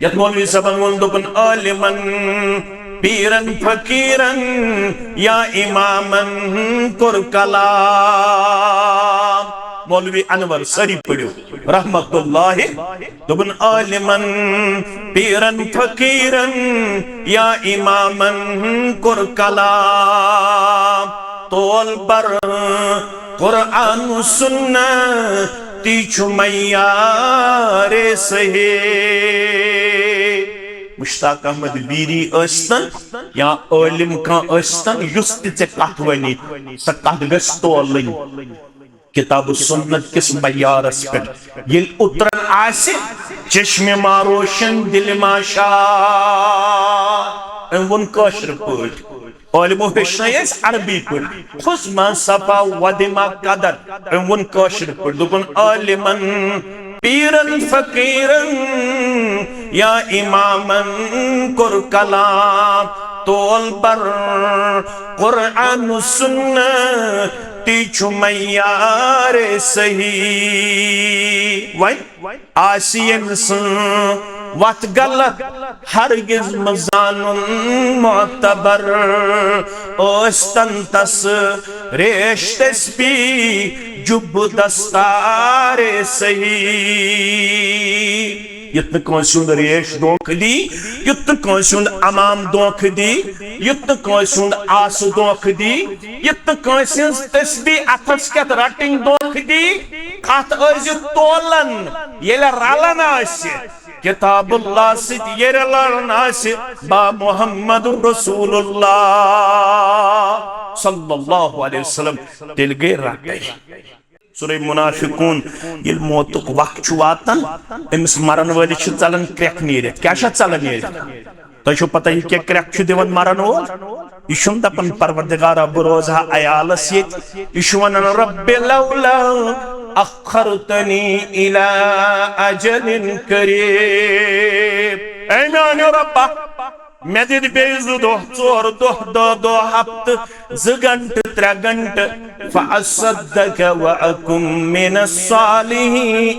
यत मौलवी सबन वोन दोपन आलिमन पीरन फकीरन या इमामन कुर कलाम। मौलवी अनवर सरी पढ़ो रहमतुल्लाहि दोपन आलिमन पीरन फकीरन या इमामन कुर कलाम। तोल बर कुरान सुन्ना तीछु मैयारे सहे। मुश्ताक अहमद बीरी अस्तन या आलिम का अस्तन युस ते कथ वनी स कथ गस तोलन किताब सुन्नत किस मैयारस पे ये उतरन आसे चश्मे मारोशन दिल माशा वन कशर पट आलिमो हेचनस अरबी पट खुस्मा सफा वदिमा कदर वन कशर पट दोपन आलिमन पीरन फकीरन या इमामन कुर कलाम। तोल बर कुरान सुन्ना तीछु मैयारे सही। वै आसियन वत गलत हरगिज मजानुन मोतबर ओस्तन तस रेश तस्बी जुब दस्तारे सही। युत कंसुंद रेश दोख दी युत कंसुंद अमाम दोख दी युत कंसुंद आस दोख दी युत कंसुंद तस्बी अथस कत रटिंग दोख दी कत अज तोलन येले रलन आसे किताबुल्लाह सित ये रलन आसे बा मुहम्मद रसूलुल्लाह सल्लल्लाहु अलैहि वसल्लम दिल गे रटे। सूरह मुनाफिकून ये मौतुक वक्त वातान अमिस मरन वाली चलन क्रैक नीरित क्या चलन नीरित तुम पता यह क्या क्रैक दिवन मरन वोल यह दपन परवरदिगारा बह रोजहा अयालस ये वन रब्बि लौला अखरतनी इला अजलिन करीब। ऐ मेरे रब्बा मे दिद बेज दो चोर दो दो दो हफ्त 2 घंटे 3 घंटे फअसद्दक व अकुम मिनस सालिहीन।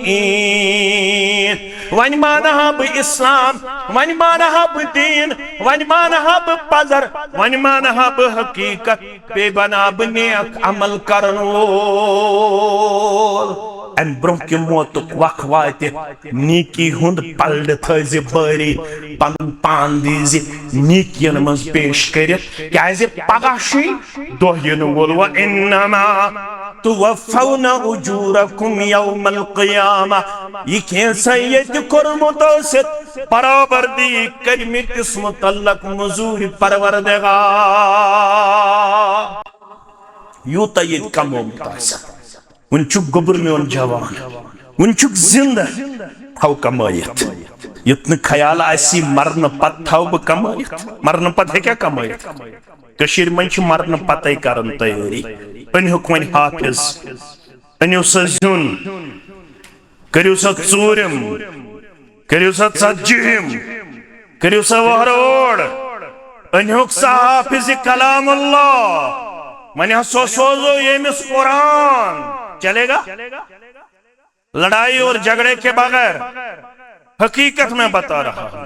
वन मानहा ब इस्लाम वन मानहा ब दीन वन मानहा ब पजर वन मानहा ब हकीकत पे बना ब नेक अमल करन वोल। अम ब्रोह कि मौतुक वक वाते नीकी हुंद पल्ड थजे बारी पन पान दीजे नीकियन मज पेश करित क्याजे पगाशी दोह यन वोल व इन्नमा तुवफ़ौना उजूरकुम यौमल क़ियामा। यह कैसा यत कुर्मुतोसित बराबर दी करिम किस्म तल्लक मजूरी परवरदिगार यूता यत कमो मुतासा वन चुक गोबर में उन जवान वन चुक जिंदा थाव कमायत युत ख्याल आसी मरन पत थाव ब कमायत मरन पत है क्या कमायत कशीर मन मरन पत करन तैयारी अनहुक वन हाफिज अनु सा जुन करियो सा चूरम करियो सा सज्जिम करियो सा वहरोड अनहुक सा हाफिज कलामुल्लाह मन सो सोजो यमिस कुरान चलेगा लड़ाई और झगड़े के बगैर हकीकत में बता रहा हूं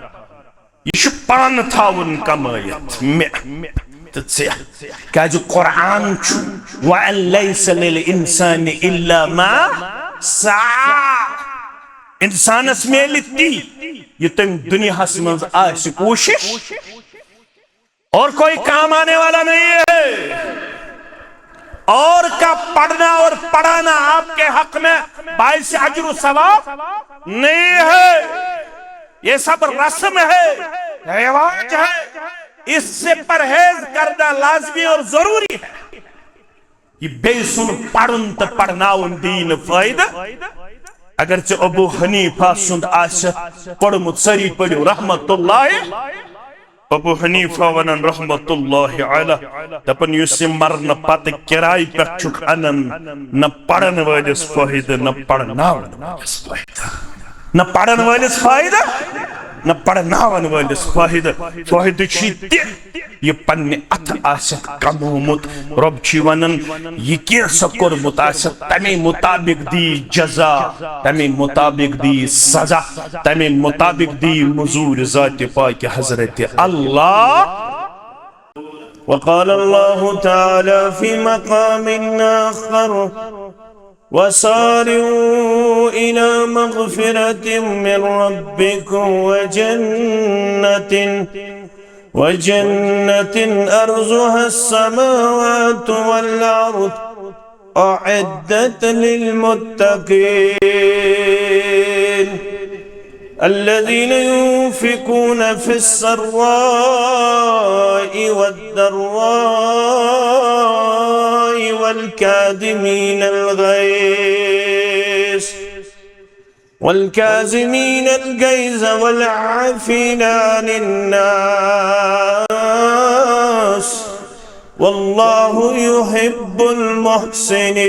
यह पान थावन कमायत क्या जो कुरान वअलैसा लिल इंसानि इल्ला मा सआ इंसानस मेलिती ये तुम दुनिया में आज कोशिश और कोई काम आने वाला नहीं है और का पढ़ना और पढ़ाना आपके हक में बाइस अजर सवाब नहीं है। ये सब रस्म है रिवाज है इससे परहेज करना लाजमी और जरूरी है। ये बेसुन पढ़न तो पढ़ना दीन फायदा अगर चे अबू हनीफा सुंद आश पढ़मुत सरी पढ़ो रहमतुल्लाहि अबू हनीफा वनन रहमतुल्लाहि अलैह दपन युस मरन पत किराय पे छुक अनन न पढ़न वालिस फायदा न पढ़ना वालिस फायदा न पढ़न वालिस फायदा न पढ़नावन वालिस फायदे ये पन्ने अथ आसत कमोमुत रब छी वनन ये कैसा कोरमुत आसत तमे मुताबिक दी जजा तमे मुताबिक दी सजा तमे मुताबिक दी मजूर ज़ात पाक हज़रत अल्लाह। वक़ाल अल्लाह तआला फी मक़ामिन आख़र वसारिऊ इला मग़फ़िरतिन मिन रब्बिकुम वजन्नतिन अर्ज़ुहा अस्समावातु वल अर्ज़ अअद्दत लिलमुत्तक़ीन الذين ينفقون في السراء والضراء والكاظمين الغيظ والعافين عن الناس والله يحب المحسنين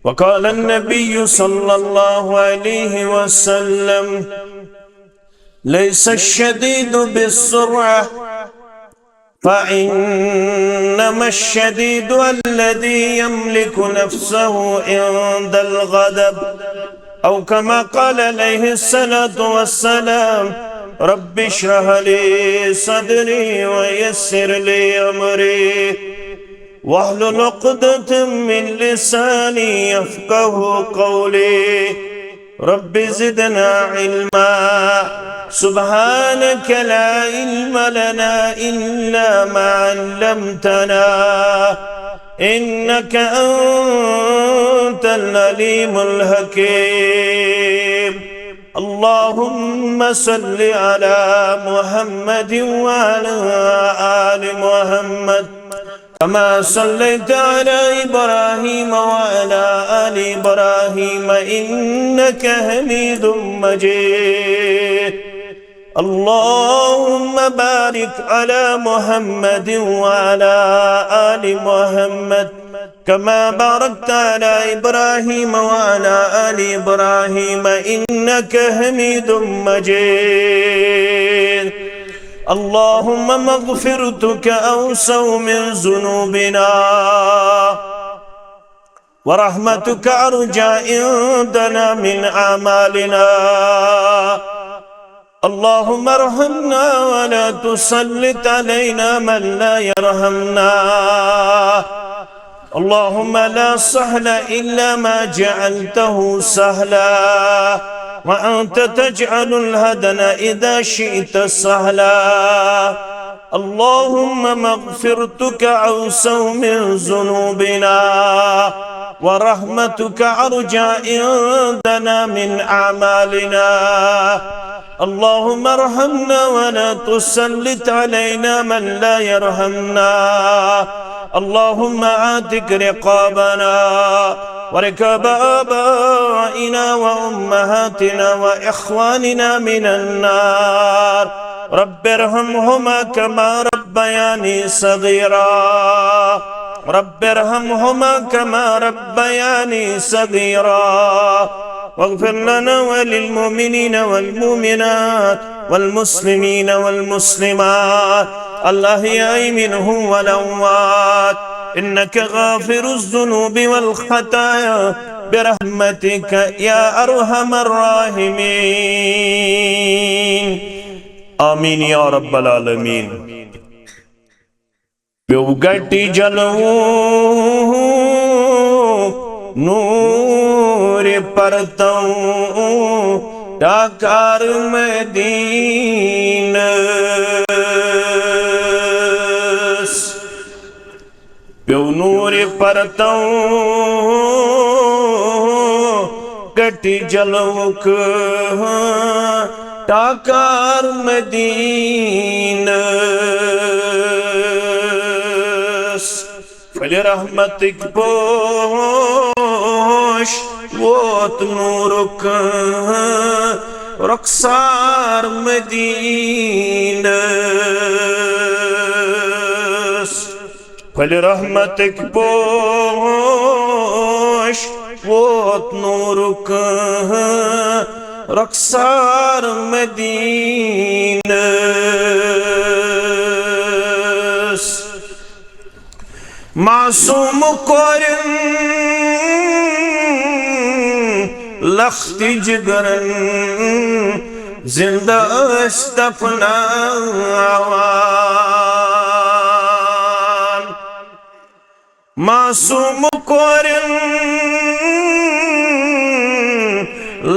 وقال النبي صلى الله عليه وسلم ليس الشديد بالسرعة فإنما الشديد الذي يملك نفسه عند الغضب أو كما قال عليه الصلاة والسلام رب اشرح لي صدري ويسر لي أمري واحلل عقدة من لساني يفقه قولي رب زدنا علما سبحانك لا علم لنا إلا ما علمتنا إنك أنت العليم الحكيم اللهم صل على محمد وعلى آل محمد كما صليت على إبراهيم وعلى آل إبراهيم إنك حميد مجيد اللهم بارك على محمد وعلى آل محمد كما باركت على إبراهيم وعلى آل إبراهيم إنك حميد مجيد اللهم مغفرتك أوسع من ذنوبنا ورحمتك أرجى عندنا من أعمالنا اللهم ارحمنا ولا تسلط علينا من لا يرحمنا اللهم لا سهل إلا ما جعلته سهلا وأنت تجعل الهدن إذا شئت سهلا اللهم مغفرتك أوسع من ذنوبنا ورحمتك أرجى عندنا من أعمالنا اللهم ارحمنا ولا تسلط علينا من لا يرحمنا اللهم آتك رقابنا وركاب آبائنا وأمهاتنا وإخواننا من النار رب ارحمهما كما ربياني صغيرا رب ارحمهما كما ربياني صغيرا واغفر لنا وللمؤمنين والمؤمنات والمسلمين والمسلمات الأحياء منهم والأموات إنك غافر الذنوب والخطايا برحمتك يا أرحم الراحمين آمين يا رب العالمين بوغتي جلو نور پرتوں ڈاکار مدینہ پیو نور پرتوں گٹی جلوک ڈاکار مدینہ فلرحمتك بوش ووت نورك رخسار مدينة فلرحمتك بوش ووت نورك रखसार मदीनस मासूम कोरन लख्ती जिगरन जिंदा दफनावान मासूम कोरन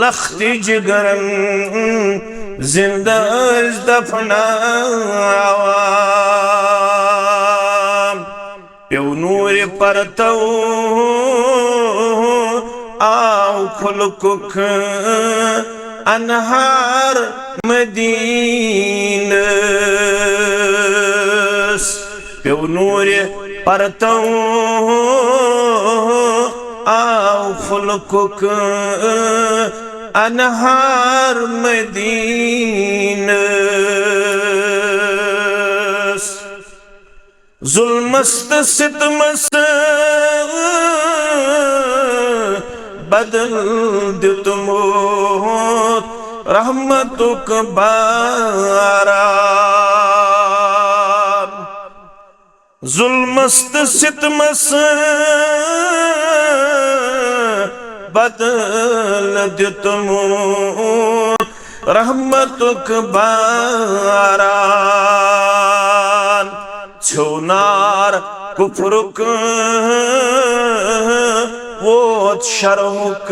लख्ती जिगरन जिंदा दफनावान प्यो नूर परतो आओ खुलकुख अनहार मदीनस प्यो नूर परतो आओ खुलकुख अनहार मदीनस जुल्मस्त सितमस बदल दितमोत रहमतुक बारान जुल्मस्त सितमस बदल दितमोत रहमतुक बारान छोनार कुफरुक वोत शरहुक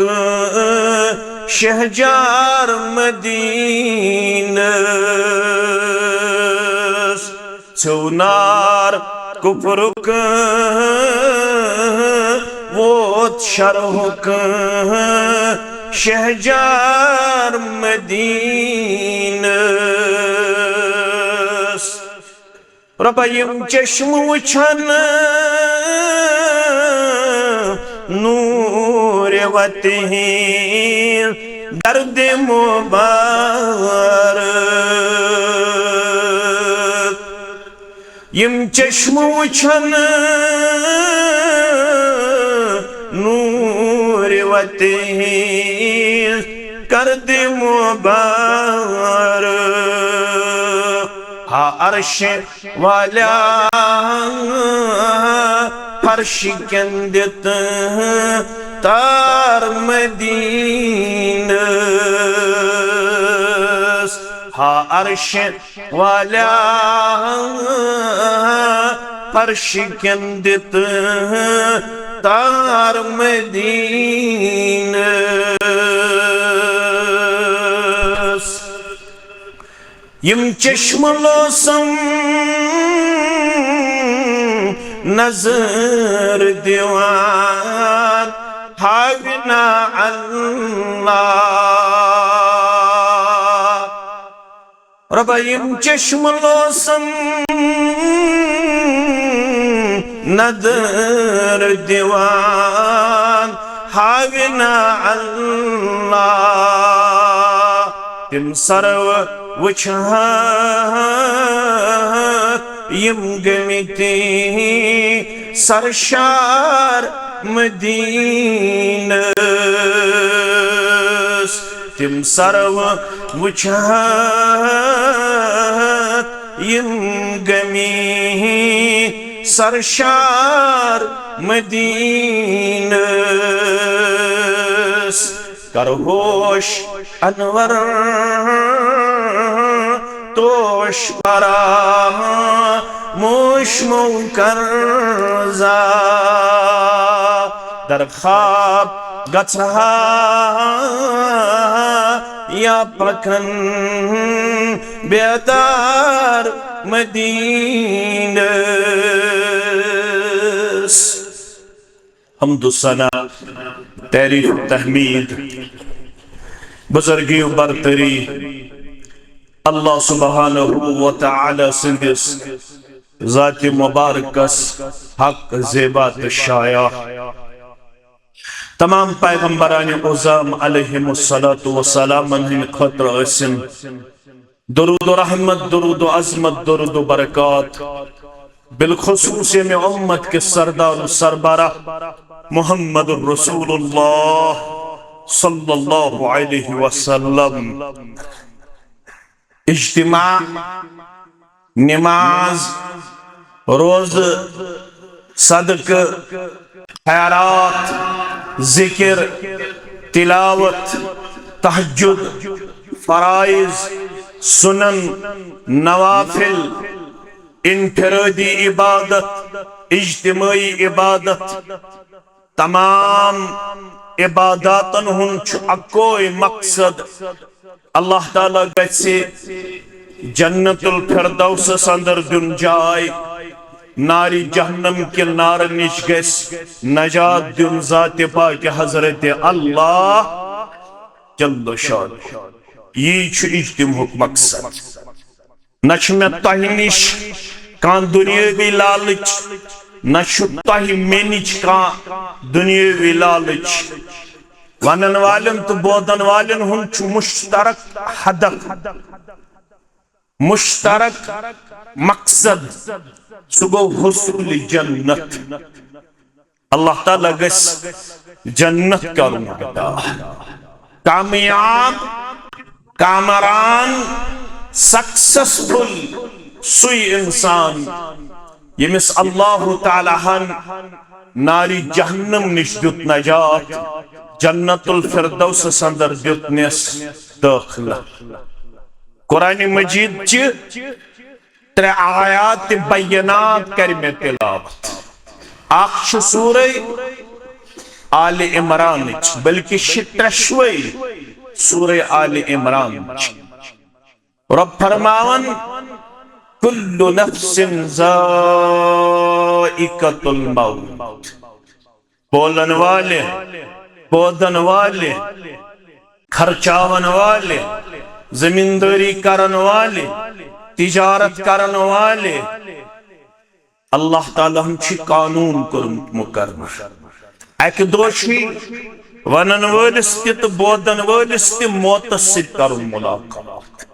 शहजार मदीनस छोनार कुफरुक वोत शरहुक शहजार मदीनस रबायम चश्म वुछन नूर वतहीन दर्द मुबारक यम चश्म वुछन नूर वतहीन दर्द मुबारक हा अर्श वाला फर्श कंदित तार मदीनस हा अर्श वाला फर्श कंदित तार मदीनस यम चश्म लोसम नजर दीवान हागना अल्लाह रबायम चश्म लोसम नजर दीवान हागना अल्लाह तिम सर्व वुछहात यम गमिति सरशार मदीनस तिम सर्व वुछहात यम गमी सरशार मदीनस कर होश अनवर तोश परा मुश्मो करजा दर ख्वाब गछहा या पखन बेदार मदीनस हम्दु सना तारीफ तहमीद बुजुर्गी बरतरी अल्लाह सुब्हानहु व तआला सिंदिस ज़ात मुबारकस हक ज़ेबात शाया तमाम पैगंबरान उज़ाम अलैहिमुस्सलातु वस्सलाम हिन खतर असिन दुरूद रहमत दुरूद अज़मत दुरूद बरकत बिलखुसूस में उम्मत के सरदार सरबरा मुहम्मद रसूलुल्लाह सल्लल्लाहु अलैहि वसल्लम इज्तिमा, नमाज, रोज, सदक, खैरात, जिक्र, तिलावत, तहज्जुद, फराइज, सुनन, नवाफिल, इनफरादी इबादत, इज्तिमाई इबादत, तमाम इबादतन हुंद अकोई मकसद अल्लाह ताला गसे जन्नतुल फिरदौस अंदर दुन जाय, नारी जहन्नम के नार निश गस नजात दुन जात पाक हजरत अल्लाह जल्ल शान। ये इज्तिमाउक मकसद न मे तह निश कान दुनियावी लालच, न तह मे निश कान दुनियावी लालच। वनन वालन तो बोदन वालन हुंद मुश्तरक हदफ, मुश्तरक मकसद, सो गो हुसूल जन्नत। अल्लाह ताला गस जन्नत करुन अता। कामयाब, कामरान, सक्सेसफुल सुई इंसान यमिस अल्लाह ताला हन नारी जहन्नम निश दुत नजात, जन्नतुल फिरदौस अंदर दुतनेस दाखिला। कुरान मजीद त्रे आयात बयनात कर में तिलावत। आख सूरे आले इमरान, बल्कि त्रेशवे सूरे आले इमरान। रब फरमावन कुल्लु नफ्सिन ज़ाइक़तुल मौत। बोलन वाले, बोदन वाले, खर्चावन वाले, जमींदारी करन वाले, तिजारत करन वाले, अल्लाह ताला हम कानून कोरमुत मुकर्रर। अक दोषी वनन वलिस तो बोदन वलिस मौतस सित करुन मुलाकात।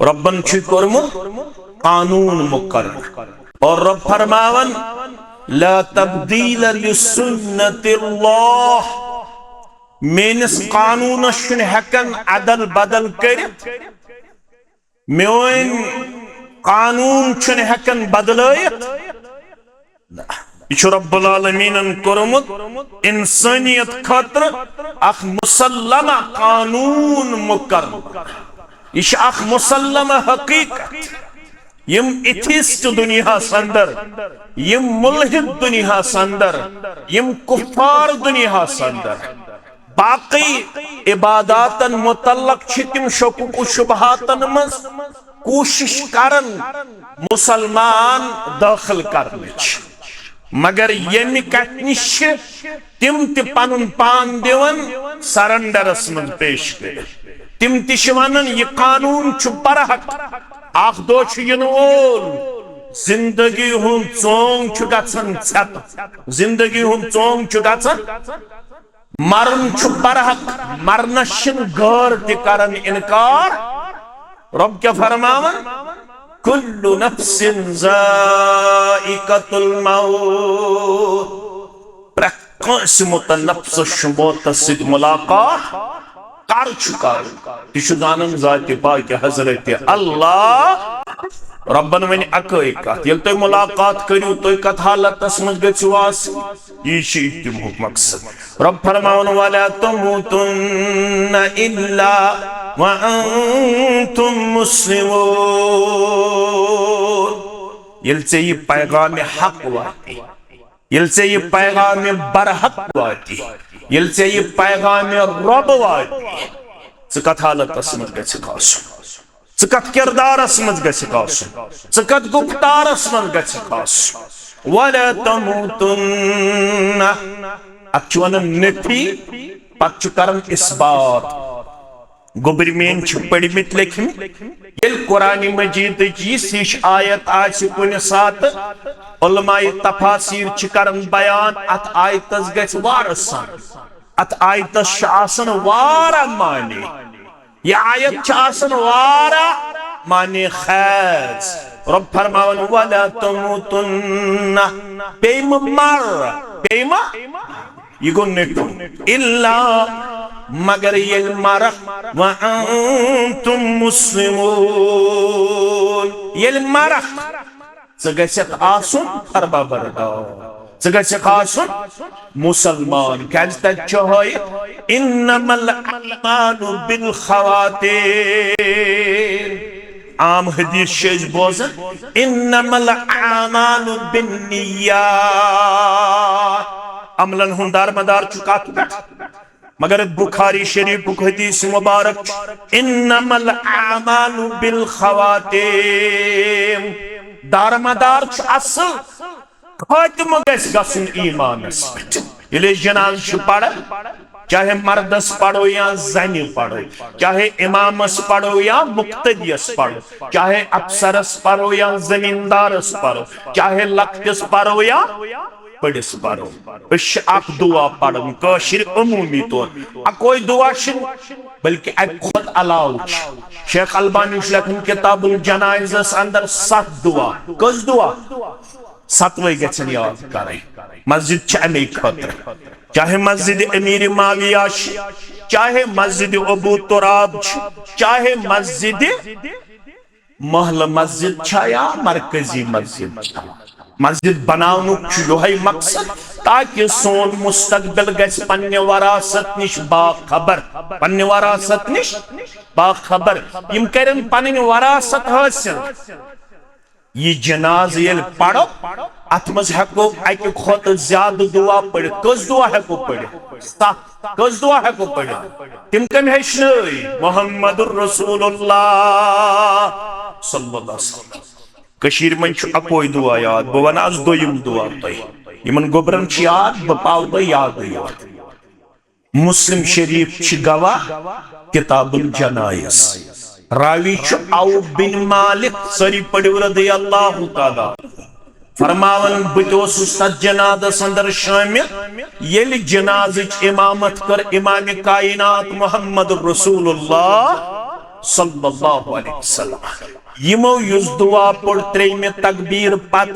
रब्बन कोरमुत कानून मुकर्रर। और रब फरमावन ला तब्दील लिसुन्नतिल्लाह। मेनिस कानून हेकन अदल बदल कर, मेन कानून हेकन बदलयत। यह रब्बुल आलमीनन कोरमुत इंसानियत खातिर अख मुसल्लमा कानून मुकर्रर। यह अख मुसल्लमा हकीकत। यम एथिस्ट दुनिया संदर, यम मुल्हिद दुनिया संदर, यम कुफार दुनिया संदर बाकी इबादतन मुतल्लक तिम शकुक शुबहातन मज कोशिश करन मुसलमान दाखिल करने, मगर यमि कत निश तिम ति पनुन पान दिवन सरेंडरस मन पेश कर। तिम ति वनन यह कानून बरहक। अख दो इन वोल जिंदगी हुंद चोंग गन छत, जिंदगी हुंद चोंग गन मरन बरहक। मरनस गौर तिकरन इनकार। रब क्या फरमावन कुल्लु नफ्सिन ज़ाइक़तुल मौत। प्रकाश मुतनफ्स मौतस सित मुलाकात कर चुका। यह जात पाक हजरत अल्लाह। रब्बन वन अकई कत ये तुम मुलाकात करू तुम कत हालतस मज गवास। यह इज्तिमाउक मकसद। रब फरमावन वला तमूतुन्न इल्ला व अंतुम मुस्लिमून। ये यह पैगाम हक वाती, ये यह पैगाम बरहक वाती, ये यह पैगाम रब वाती, कत हालतस मज गसुन, कत किरदारस मज गसुन, कत गुफ्तारस मज गसुन। वला तमूतुन्न अच वन नफी पत करन इसबात। गोबर मेन पढ़मित लिखमित ये कुरान मजीद यह आयत कुन सात उलमाए तफासीर करन बयान। अत आयतस गस अत आयतस वारा माने। यह आयत वारा माने खैज। रब फरमावन वला तमूतुन्न पेम मर पेम ये गो नेटू इल्ला मगर ये मरख व अंतुम मुस्लिमून ये मरख गसत आसुन फरमाबरदार गसत आसुन मुसलमान क्या इन्नमल अमालु बिल खवातीम आम हदीस शेज बोजन इन्नमल अमालु बिन्नियात अमलन हुंदार मदार चुकात मगर बुखारी शरीफ हदीस मुबारक इन्नमल अमालु बिल खवातीम दारमदार असल खत्म गसन ईमानस ये जनाज पढ़ चाहे मर्दस पढ़ो या जन पढ़ो चाहे इमामस पढ़ो या मुक्तदियस पढ़ो चाहे अफसरस पढ़ो या जमींदारस पढ़ो चाहे लख्तिस पढ़ो या बड़िस पढ़ो अख दुआ पढ़न कशिर अमूमी तौर कोई दुआ बल्कि खुद अलाव शेख अलबानी लिखन किताबुल जनाइज़स अंदर 7 दुआ कस दुआ 7 गन याद कर मस्जिद अमे खतर चाहे मस्जिद अमीर माविया चाहे मस्जिद अबू तुराब चाहे मस्जिद महल मस्जिद या मरकजी मस्जिद मस्जिद बनानुक यही मकसद ताकि सोन मुस्तकबिल गस पन्ने वरासत निश बाखबर पन्ने वरासत निश बाखबर यम करन पन्ने वरासत हासिल ये जनाज ये पढ़ो अत मज हेको अकि खुद ज्यादा दुआ पढ़ कस दुआ हेको पढ़ कस दुआ हेको पढ़ तिम कम हेचन मुहम्मदुर रसूलुल्लाह सल्लल्लाहु अलैहि वसल्लम कशीर मन अकोई दुआ याद बह वन आज दोयम दुआ तुम गोबरन याद बह पाव तुम याद मुस्लिम शरीफ गवाह किताबुल जनाइज़ रावी औफ बिन मालिक सरी पढ़िव रज़ियल्लाहु ताला फरमावन बस तथ जनादस अंदर शामिल ये जनाज़ इमामत कर इमाम कायनात मुहम्मद रसूलुल्लाह सल्लल्लाहु अलैहि वसल्लम यमो युस दुआ पढ़ त्रेमे तकबीर पत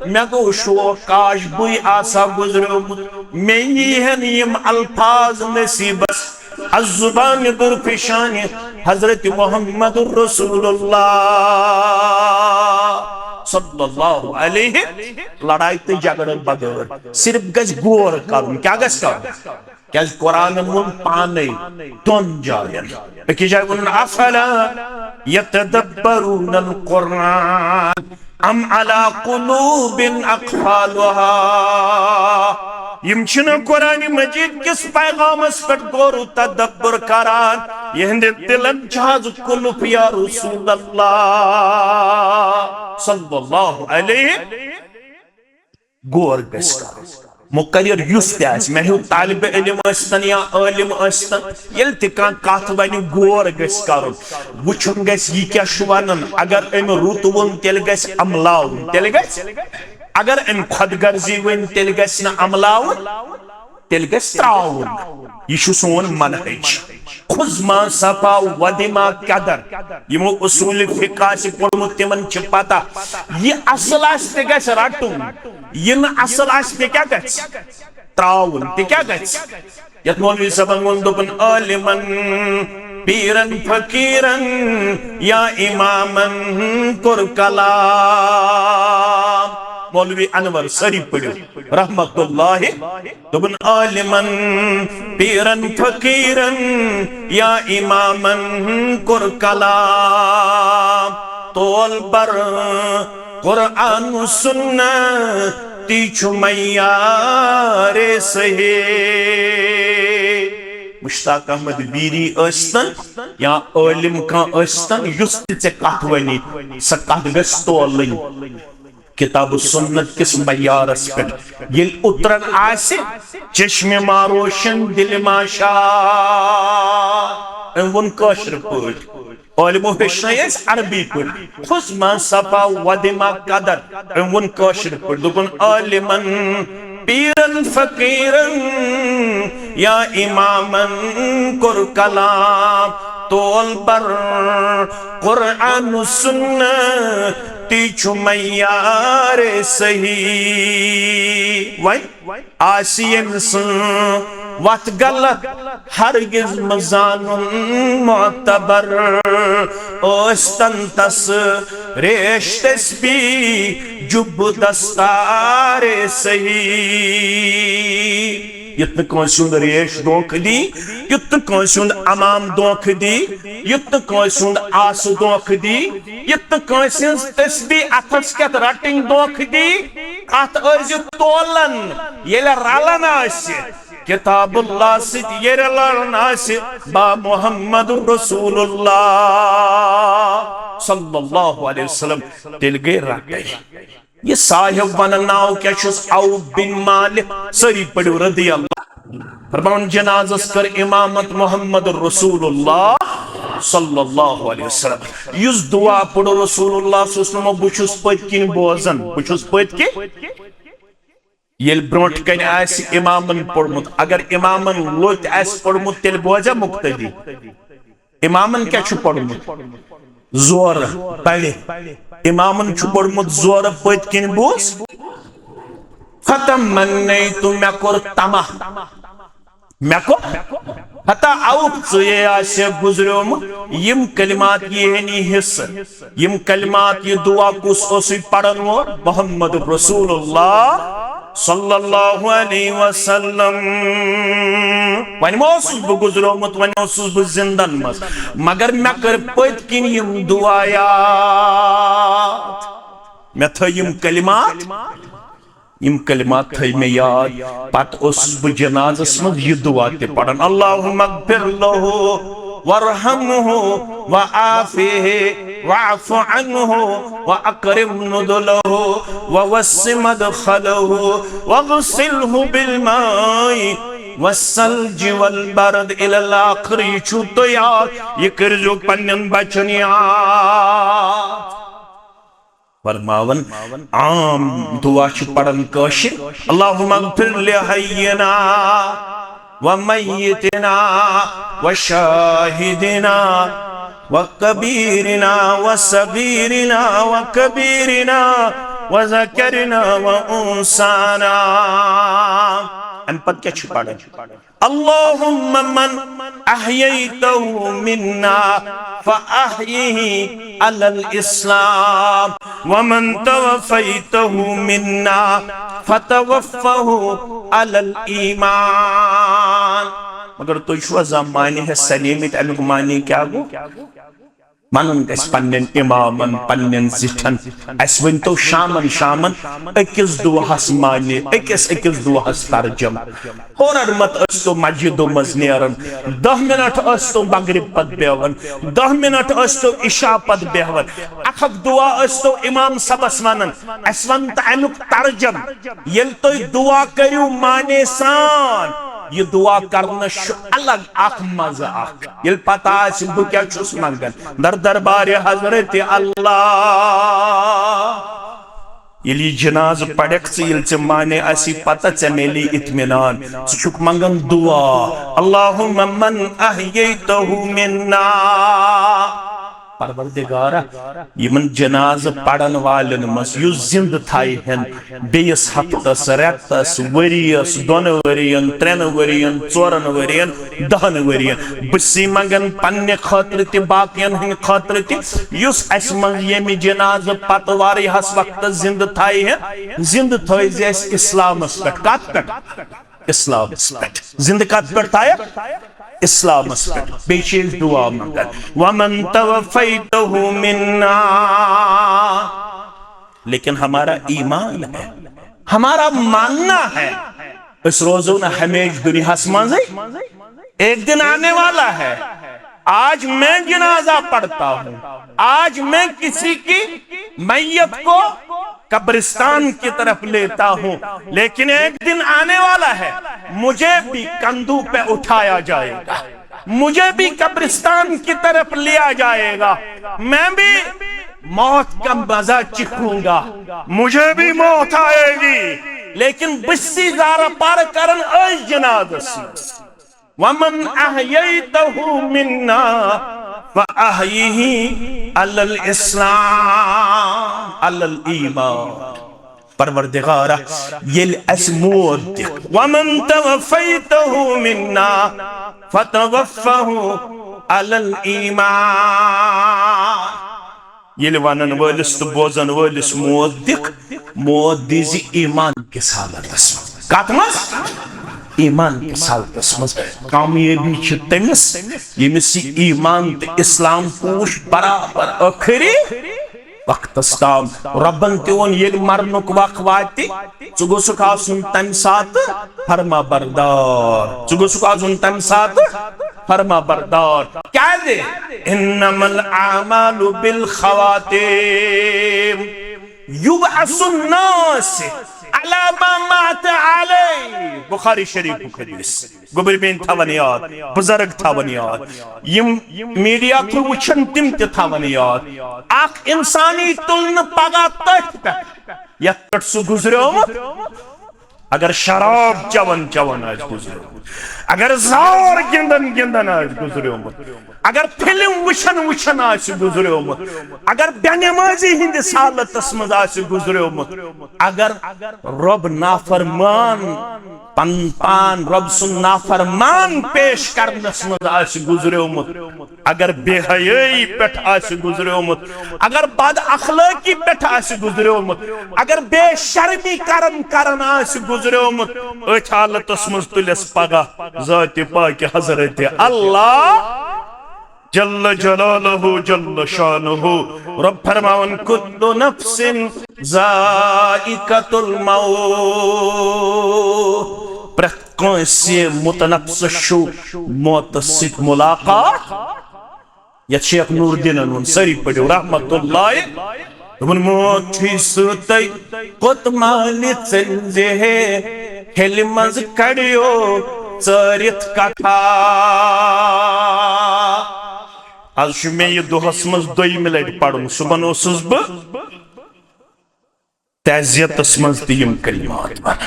मे गो शोक काश बुई आसा गुजरोमुत मे यीहन यम अल्फाज नसीबस अज़ुबान दुरफिशान हजरत मोहम्मद रसूलुल्लाह सल्लल्लाहु अलैहि लड़ाई तो झगड़ बगैर सिर्फ गज गौर कर क्या गस कर क्या कुरान मुन पाने दोन जायन कि जाय वन अफला यतदब्बरून कुरान अम अला कुलूबिन अक़फालुहा यम कुरान मजीद किस पैगामस पे गौर तदब्बर करान यहंदे दिलन जहाज कुलुफ या रसूल अल्लाह सल्लल्लाहु अलैहि गौर गस मुकर्रर युस महू तालिब इल्म या आलिम ये कत वन गौर गस कर वुचन गस यह क्या वन अगर अम रुत वोन तेल गस अमलाव तेल गस अगर अम खुदगर्जी वन तेल गस न अमलावन तेल गस त्रावन यह सोन मनहज खुजमा सफा वदिमा कदर यमो उसूल फिका से पढ़मुत तिमन छ पता यह असल आस्ते गस रटुन यह असल आस्ते क्या गस त्रावन ते क्या गस यत मौलवी सबन वन दोपन आलिमन पीरन फकीरन या इमामन कुर कलाम मौलवी अनवर सरी पढ़ो रहमतुल्लाहि दोपन आलिमन पीरन फकीरन या इमामन कुर कलाम तोल बर कुरान सुन्नती मैयारे सहे मुश्ताक अहमद बीरी अस्तन या आलिम का अस्तन युस ते कथ वनी स कथ गस तोलन किताब सुन्नत किस मयारस पे ये उतरन आसे चश्मे मारोशन दिल माशा वन कशर पट आलिमो हेचनस अरबी पट खुजमा सफा वदिमा कदर वन कशर पट दोपन आलिमन पीरन फकीरन या इमामन कुर कलाम तोल बर कुरान सुन्नत छु मैयार सही वही आसियन वत गलत हरगिज मजानुन मोतबर तस रेश तस्बी जुब दस्तार सही युत कंसुंद रेश दोख दी युत कंसुंद अमाम दोख दी युत कंसुंद आस दोख दी युत कंसुंद तस्बी अथस कत रटिंग दोख दी अत अर्जु तोलन येले रलन आसि किताबुल्लाह सित ये रलन आसि बा मुहम्मद रसूलुल्लाह सल्लल्लाहु अलैहि वसल्लम दिल गे रटे ये साहिब वन नाव क्या औफ बिन मालिक सरी पड़ो रदी अल्लाह फरमान जनाजस कर इमामत मुहम्मद रसूलुल्लाह सल्लल्लाहु अलैहि वसल्लम युस दुआ पड़ो रसूलुल्लाह सल्लल्लाहु बुछुस पतकिन बोजन बुछुस पतकि येल ब्रोंट कन आसि इमामन पड़मुत अगर इमामन लोत आसि पड़मुत तेल बोजा मुक्तदी इमामन क्या छु पड़मुत जोर पड़े इमामन छु पड़मुत जोर पतकिन बोस फतमन्नैतु मैं कोर तमा मैं को हता औफ ये आसे गुजरोम यम कलिमात ये हनी हिस्सा यम कलिमात ये दुआ कुस ओसि पढ़न वो मोहम्मद रसूलुल्लाह सल्लल्लाहु अलैहि वसल्लम वन मोसुस ब गुजरोमत वन मोसुस ब जिंदन मस मगर मैं कर पतकिन यम दुआया मैं थ यम कलिमात थे में याद पत ब जनाजस मज यह दुआ ते पढ़न अल्लाहुम्मा अग़फिर लहु वरहमहु वआफ़िहि वअफ़ु अन्हु वअकरिम नुज़ुलहु ववस्सि मदख़लहु वग़सिलहु बिलमाई वस्सल्जि वलबरद इलल आख़िर छु तो याद ये कर जो पन्नन बचन याद फरमावन आम दुआ छु पढ़न कशिर अल्लाहुम्मा अग़फिर लिहय्यिना व मय्यितिना व शाहिदिना व कबीरिना व सगीरिना व कबीरिना व ज़करिना व उन्साना अन पद क्या छु पढ़न अल्लाहुम्मा मन अहयैतहु मिन्ना फअहयिही अलल इस्लाम वमन तवफ़ैतहु मिन्ना फतवफ़्फ़हु अलल ईमान मगर तो शुआ मानी है सलीमित अमुक मानी क्या गो मनन गस पन्नन इमामन पन्नन जिठन अस वन तो शामन अकिस दुआहस मानी अकिस दुआहस तर्जम और मत तो मस्जिद मज नेरन 10 मिनट तो मगरिब पद बेवन 10 मिनट तो इशा पद बेवन अख दुआ तो इमाम सबस वनन अस वन अमुक तर्जम यल तो दुआ करू माने सान ये दुआ करना अलग अख मजा अख ये पता बह क्या मंगन दर दरबार हजरत अल्लाह ये जनाज पड़क ये माने असी पता चे मेली इत्मीनान छुक मंगन दुआ अल्लाहुम्मा मन अहयैतहु मिन्ना परवरदिगारा यमन जनाज पढ़न वालन मस युस जिंद थाई हन बेस हफ्तस रेतस वरियस 2 वरियन 3 वरियन 4 वरियन 10 वरियन बसी मंगन पन्ने खातिर ते बाकियन हन खातिर ते युस अस मन यमि जनाज पत वारी हस वक्त जिंद थाई हन जिंद थाई जैस इस्लामस पेट कत पेट इस्लामस पेट जिंद कत पेट थाया इस्लाम बेचेज दुआ मंगन वमन तवफ़ैतहु मिन्ना लेकिन हमारा ईमान है हमारा मानना है इस रोज़ो न हमेश दुनिया मज़े एक दिन आने वाला है आज मैं जनाजा पढ़ता हूँ आज मैं किसी की मैयत को कब्रिस्तान की तरफ लेता हूँ लेकिन एक दिन आने वाला है मुझे भी कंधों पे उठाया जाएगा मुझे भी कब्रिस्तान की तरफ लिया जाएगा मैं भी मौत का मजा चिखूंगा मुझे भी मौत आएगी लेकिन बिस्सी ज़ारा पार करन आज जनाज़स वमन अहयैतहु मिन्ना फअहयिही अलल इस्लाम अलल ईमान। परवरदिगारा येल अस मौत दिख वमन तवफ़ैतहु मिन्ना फतवफ़्फ़हु अलल ईमान। येल वनन वलिस तो बोजन वलिस मौत दिख, मौत दीजी ईमान किस हालतस कत मज ईमान किस हालतस मज। कामयाबी तमिस यमिस ईमान तो इस्लाम पूछ बराबर आखिरी वक्तस ताम। रब्बन तोन ये मरनुक वक्त वाति च गोसुक आसुन तम सात फरमा बरदार, च गोसुक आसुन तम सात फरमा बरदार। क्या दे इन्नमल आमालु बिल खवातिम युबअसुन नास अला मा मात अलै। बुखारी शरीफ हदीस। गोबर बेन थवन याद, बुजुर्ग थवन याद, यम मीडिया थ्रू वुचन तिम त थवन याद। आख इंसानी तुलन पगा तथ पे यत पे सु गुजरियोमुत अगर शराब चवन चवन आज गुजरियोमुत, अगर जार गिंदन गिंदन आज गुजरियोमुत, अगर फिल्म वुचन वुचन आज गुजरियोमुत, अगर बेनमाजी हिंदिस हालतस मज आज गुजरियोमुत, अगर रब नाफरमान पन पान रब सुन नाफरमान पेश करनस मज आज गुजरियोमुत, अगर बेहयाई पेठ आज गुजरियोमुत, अगर बद अखलाकी पेठ आज गुजरियोमुत, अगर बेशर्मी करन करन आज गुजरियोमुत, अथ हालतस मज तुलिस पगा ज़ात पाक हजरत अल्लाह जल्ल जलालहु जल्ल शानुहु। रब फरमावन कुल्लु नफ्सिन ज़ाइक़तुल मौत। प्रत कंसे मुतनफ्सिस मौत सित मुलाकात। यत शेख नूरुद्दीन वन सारी पढ़ो रहमतुल्लाह दोपन मौत सतै कोतमालि चलजे हेलि मज कड़ियो चरित कथा। आज मे यह दोहस मज दोयम लट पढ़न सुबह ओसुस बह तज़ियतस मज यम कलिमात वन,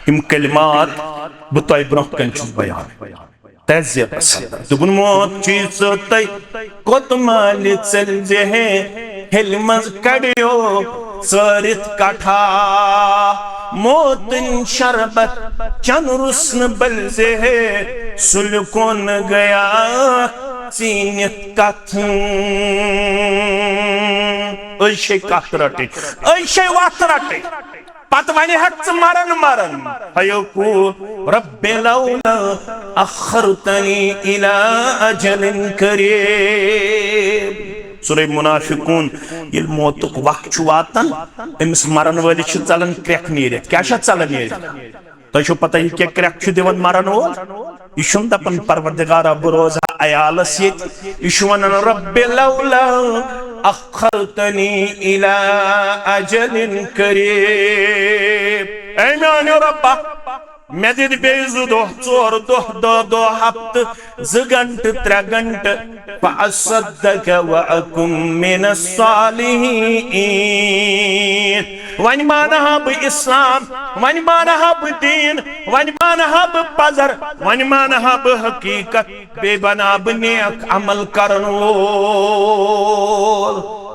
यम कलिमात बह तोय ब्रोह कन बयान तज़ियतस दोपन मौत सतै कोतमालि चलजे हेलि मज कड़ियो चरित कथा। मौतन शरबत चन रुस्न बलजे सुलकोन गया चीनित कथ। ऐशे कथ रटे ऐशे वत रटे पत वन हक मरन मरन हयकू रब्बि लौला अखरतनी इला अजलिन करीब। सूरह मुनाफिकून ये मौतुक वक्त वातान अमिस मरन वलिस चलन क्रैक नीरित। क्या चलन नीरित तुम पता यह क्या क्रैक दिवन मरन वोल। यह दपन परवरदिगारा बह रोजा अयालस ये वनान रब्बि लौला अखरतनी इला अजलिन करीब। ऐ मेरे रब्बा मे दित बेज दोह चोर दोह दो हफ्त 2 घंट 3 घंट फअसद्दक व अकुम मिनस सालिहीन। वन मानहा बह इस्लाम, वन मानहा बह दीन, वन मानहा बह पजर, वन मानहा बह हकीकत, बे बना बह नेक अमल करन वोल।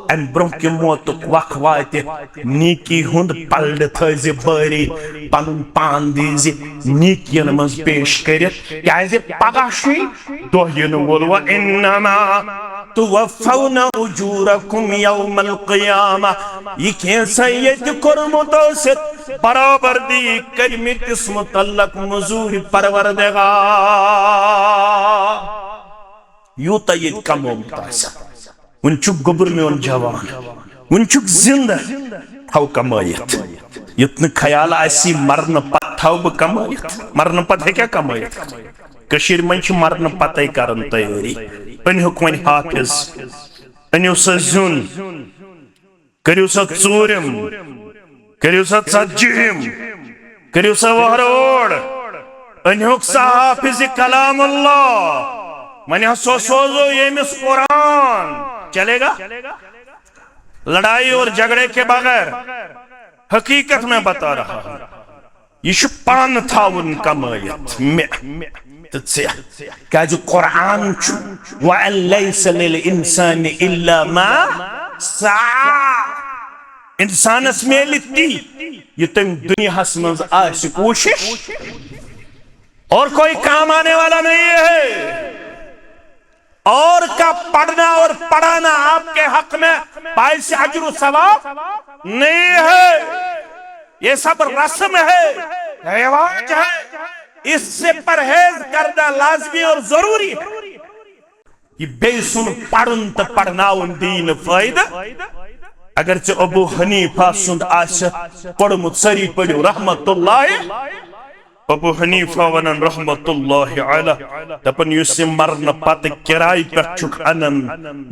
अम ब्रोह कि मौतुक वक वाति नीकी हुंद पल्ड थज बारी पन पान दीज नीकियन मज पेश करित क्या पगह दोह इन वोल। व इन्नमा तुवफ़्फ़ौना उजूरकुम यौमल क़ियामा। यह कैसा यत कोरमुत बराबर दी करिमितिस मुतल्लक मजूर परवरदिगार। यूता ये कम वन गोबर मोन जवान वन जिंदा थव कमायत युत ख्याल आसी मरन पत थव बह कमायत। मरन पत हेक्या कमायत कशीर मन मरन पत करन तैयारी। अनहुक वन हाफिज अनिव सा जुन करियो सा चूरम करियो सा ज़ज्जिम करियो सा वहरोड़ अनहुक सा हाफिज कलामुल्लाह मन सोजो यमिस कुरान चलेगा। लड़ाई और झगड़े के बगैर हकीकत में बता रहा हूं। यह पान थावन कमायत तो क्या जो कुरान वअन लैस लिल इंसान इल्ला मा सा इंसानस मेल ती ये तुम दुनिया मज आस कोशिश और कोई काम आने वाला नहीं है। और का पढ़ना और पढ़ाना आपके हक में बाइस अजर सवाब नहीं है। ये सब रस्म है, रिवाज है, इससे परहेज करना लाजमी और जरूरी है। ये बेसुन पढ़न तो पढ़ना दीन फायदा। अगर चे अबू हनीफा सुंद आश पढ़मुत सरी पढ़ो रहमतुल्लाह अबू हनीफा वनन रहमतुल्लाह अलैह दपन युस मरन पत किराय पे छुक अनन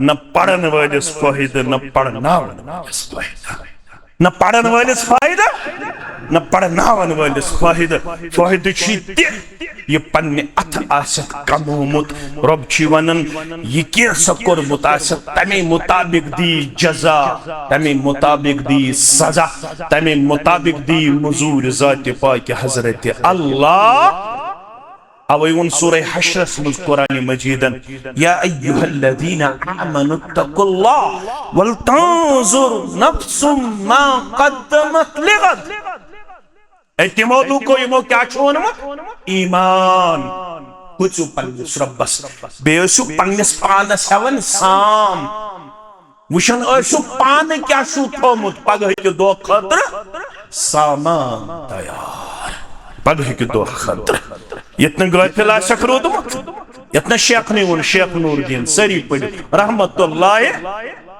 न पढ़न वालिस फायदा न पढ़नावन वालिस फायदा न पढ़न वालिस फायदा न पढ़नावन वालिस फायदा फायदा ये पन्ने अथ आसत कमोमुत रब छी वनन ये कैसा कोरमुत आसत तमे मुताबिक दी जजा तमे मुताबिक दी सजा तमे मुताबिक दी मजूर जात पाक हजरत अल्लाह। अवै उन सूरह हश्र में कुरान मजीदन या अय्युहल्लज़ीना आमनु तकुल्लाह वल तंजुर नफ्सुम मा क़द्दमत लिगद। तिमो लूको यमो क्या ईमान कुचु पन्निस रब्बस बेसु पन्निस पानस हवन साम वुशन असु पान क्या छु थोमुत पगह के दो खतर सामान तैयार पगह के दो खतर इतना गाफिल आशक रोदमुत इतना शेख ने उन शेख नूरुद्दीन सरी पढ़ रहमतुल्लाह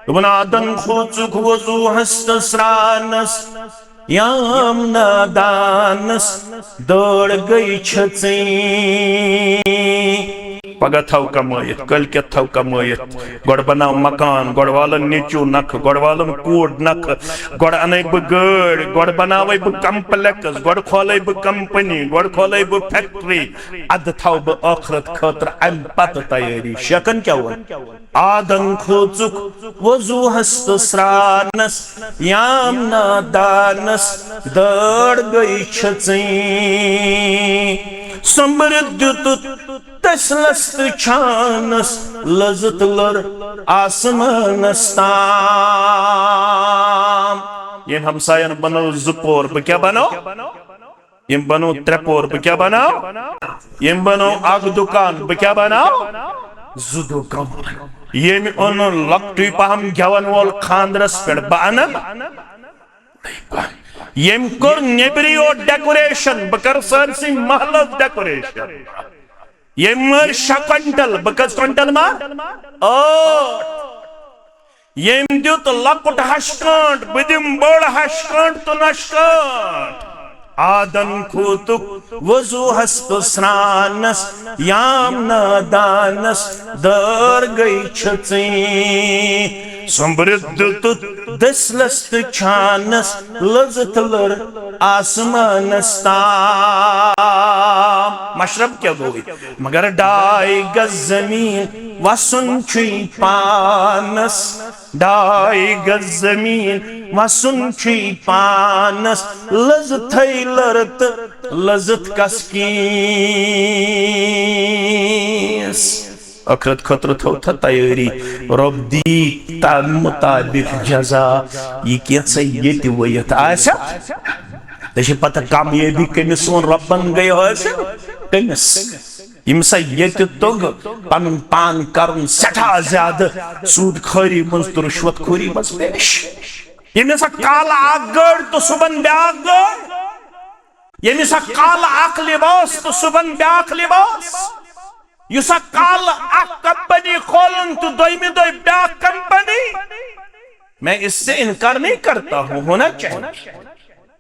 वनादन खुचुक वजू हस्तस्रानस याम नादानस दौड़ गई छची पगह थव कमायत कल के थव कमायत गोड़ बनाव मकान गोड़ वालन नीचू नख गोड़ वालन कूड़ नख गोड़ अने ब गड़ गोड़ बनावे ब कम्प्लेक्स गोड़ खोले ब कंपनी गोड़ खोले ब फैक्ट्री अद थव ब आखरत खतर अम पत तैयारी शकन क्या हुआ आदन खोचुक वजू हस्त स्रानस याम नादानस दौड़ गई छची समृद्ध तसलस्त छानस लजत लर आसमानस ताम। ये हमसायन बनो जुपोर ब क्या बनो यम बनो त्रेपोर ब क्या बनाओ यम बनो आग दुकान ब क्या बनाओ जु दुकान यम ओन लक्टुई पहम गवन वोल खानद्रस पे बन यम कोर नेबरी और डेकोरेशन बकर सरसी महल डेकोरेशन ये मर शकंटल बकस कंटल मा ओ ये दुत लकुट हशकांट बदिम बड़ हशकांट तो नशकांट आदन खुतुक वजू हस्त स्नानस याम नादानस दर गई छची समृद्ध तुत दसलस्त छानस लजत लर आसमानस ताम। मशरब क्या गोई मगर डाई गज जमीन वसुन छुई पानस डाई गज जमीन वसुन छुई पानस लज थई लरत लजत कसकीस अखरत खतर थो था तैयारी रब दी तम मुताबिक जजा ये कैसे ये तिवयत आशा तशे पता कामयाबी कमिस सोन रब्बन गए हासिल कमिस यमसा ये तोग पन पान करन सठा ज्यादा सूद खरी मंज तो रिश्वत खोरी बस पेश यमसा काला आगड़ तो सुबन ब्यागड़ यमसा काला आक लिबास तो सुबन ब्याक लिबास युसा काल आक कंपनी खोलन तो दोइमे दोइ ब्याक कंपनी। मैं इससे इनकार नहीं करता हूं होना चाहिए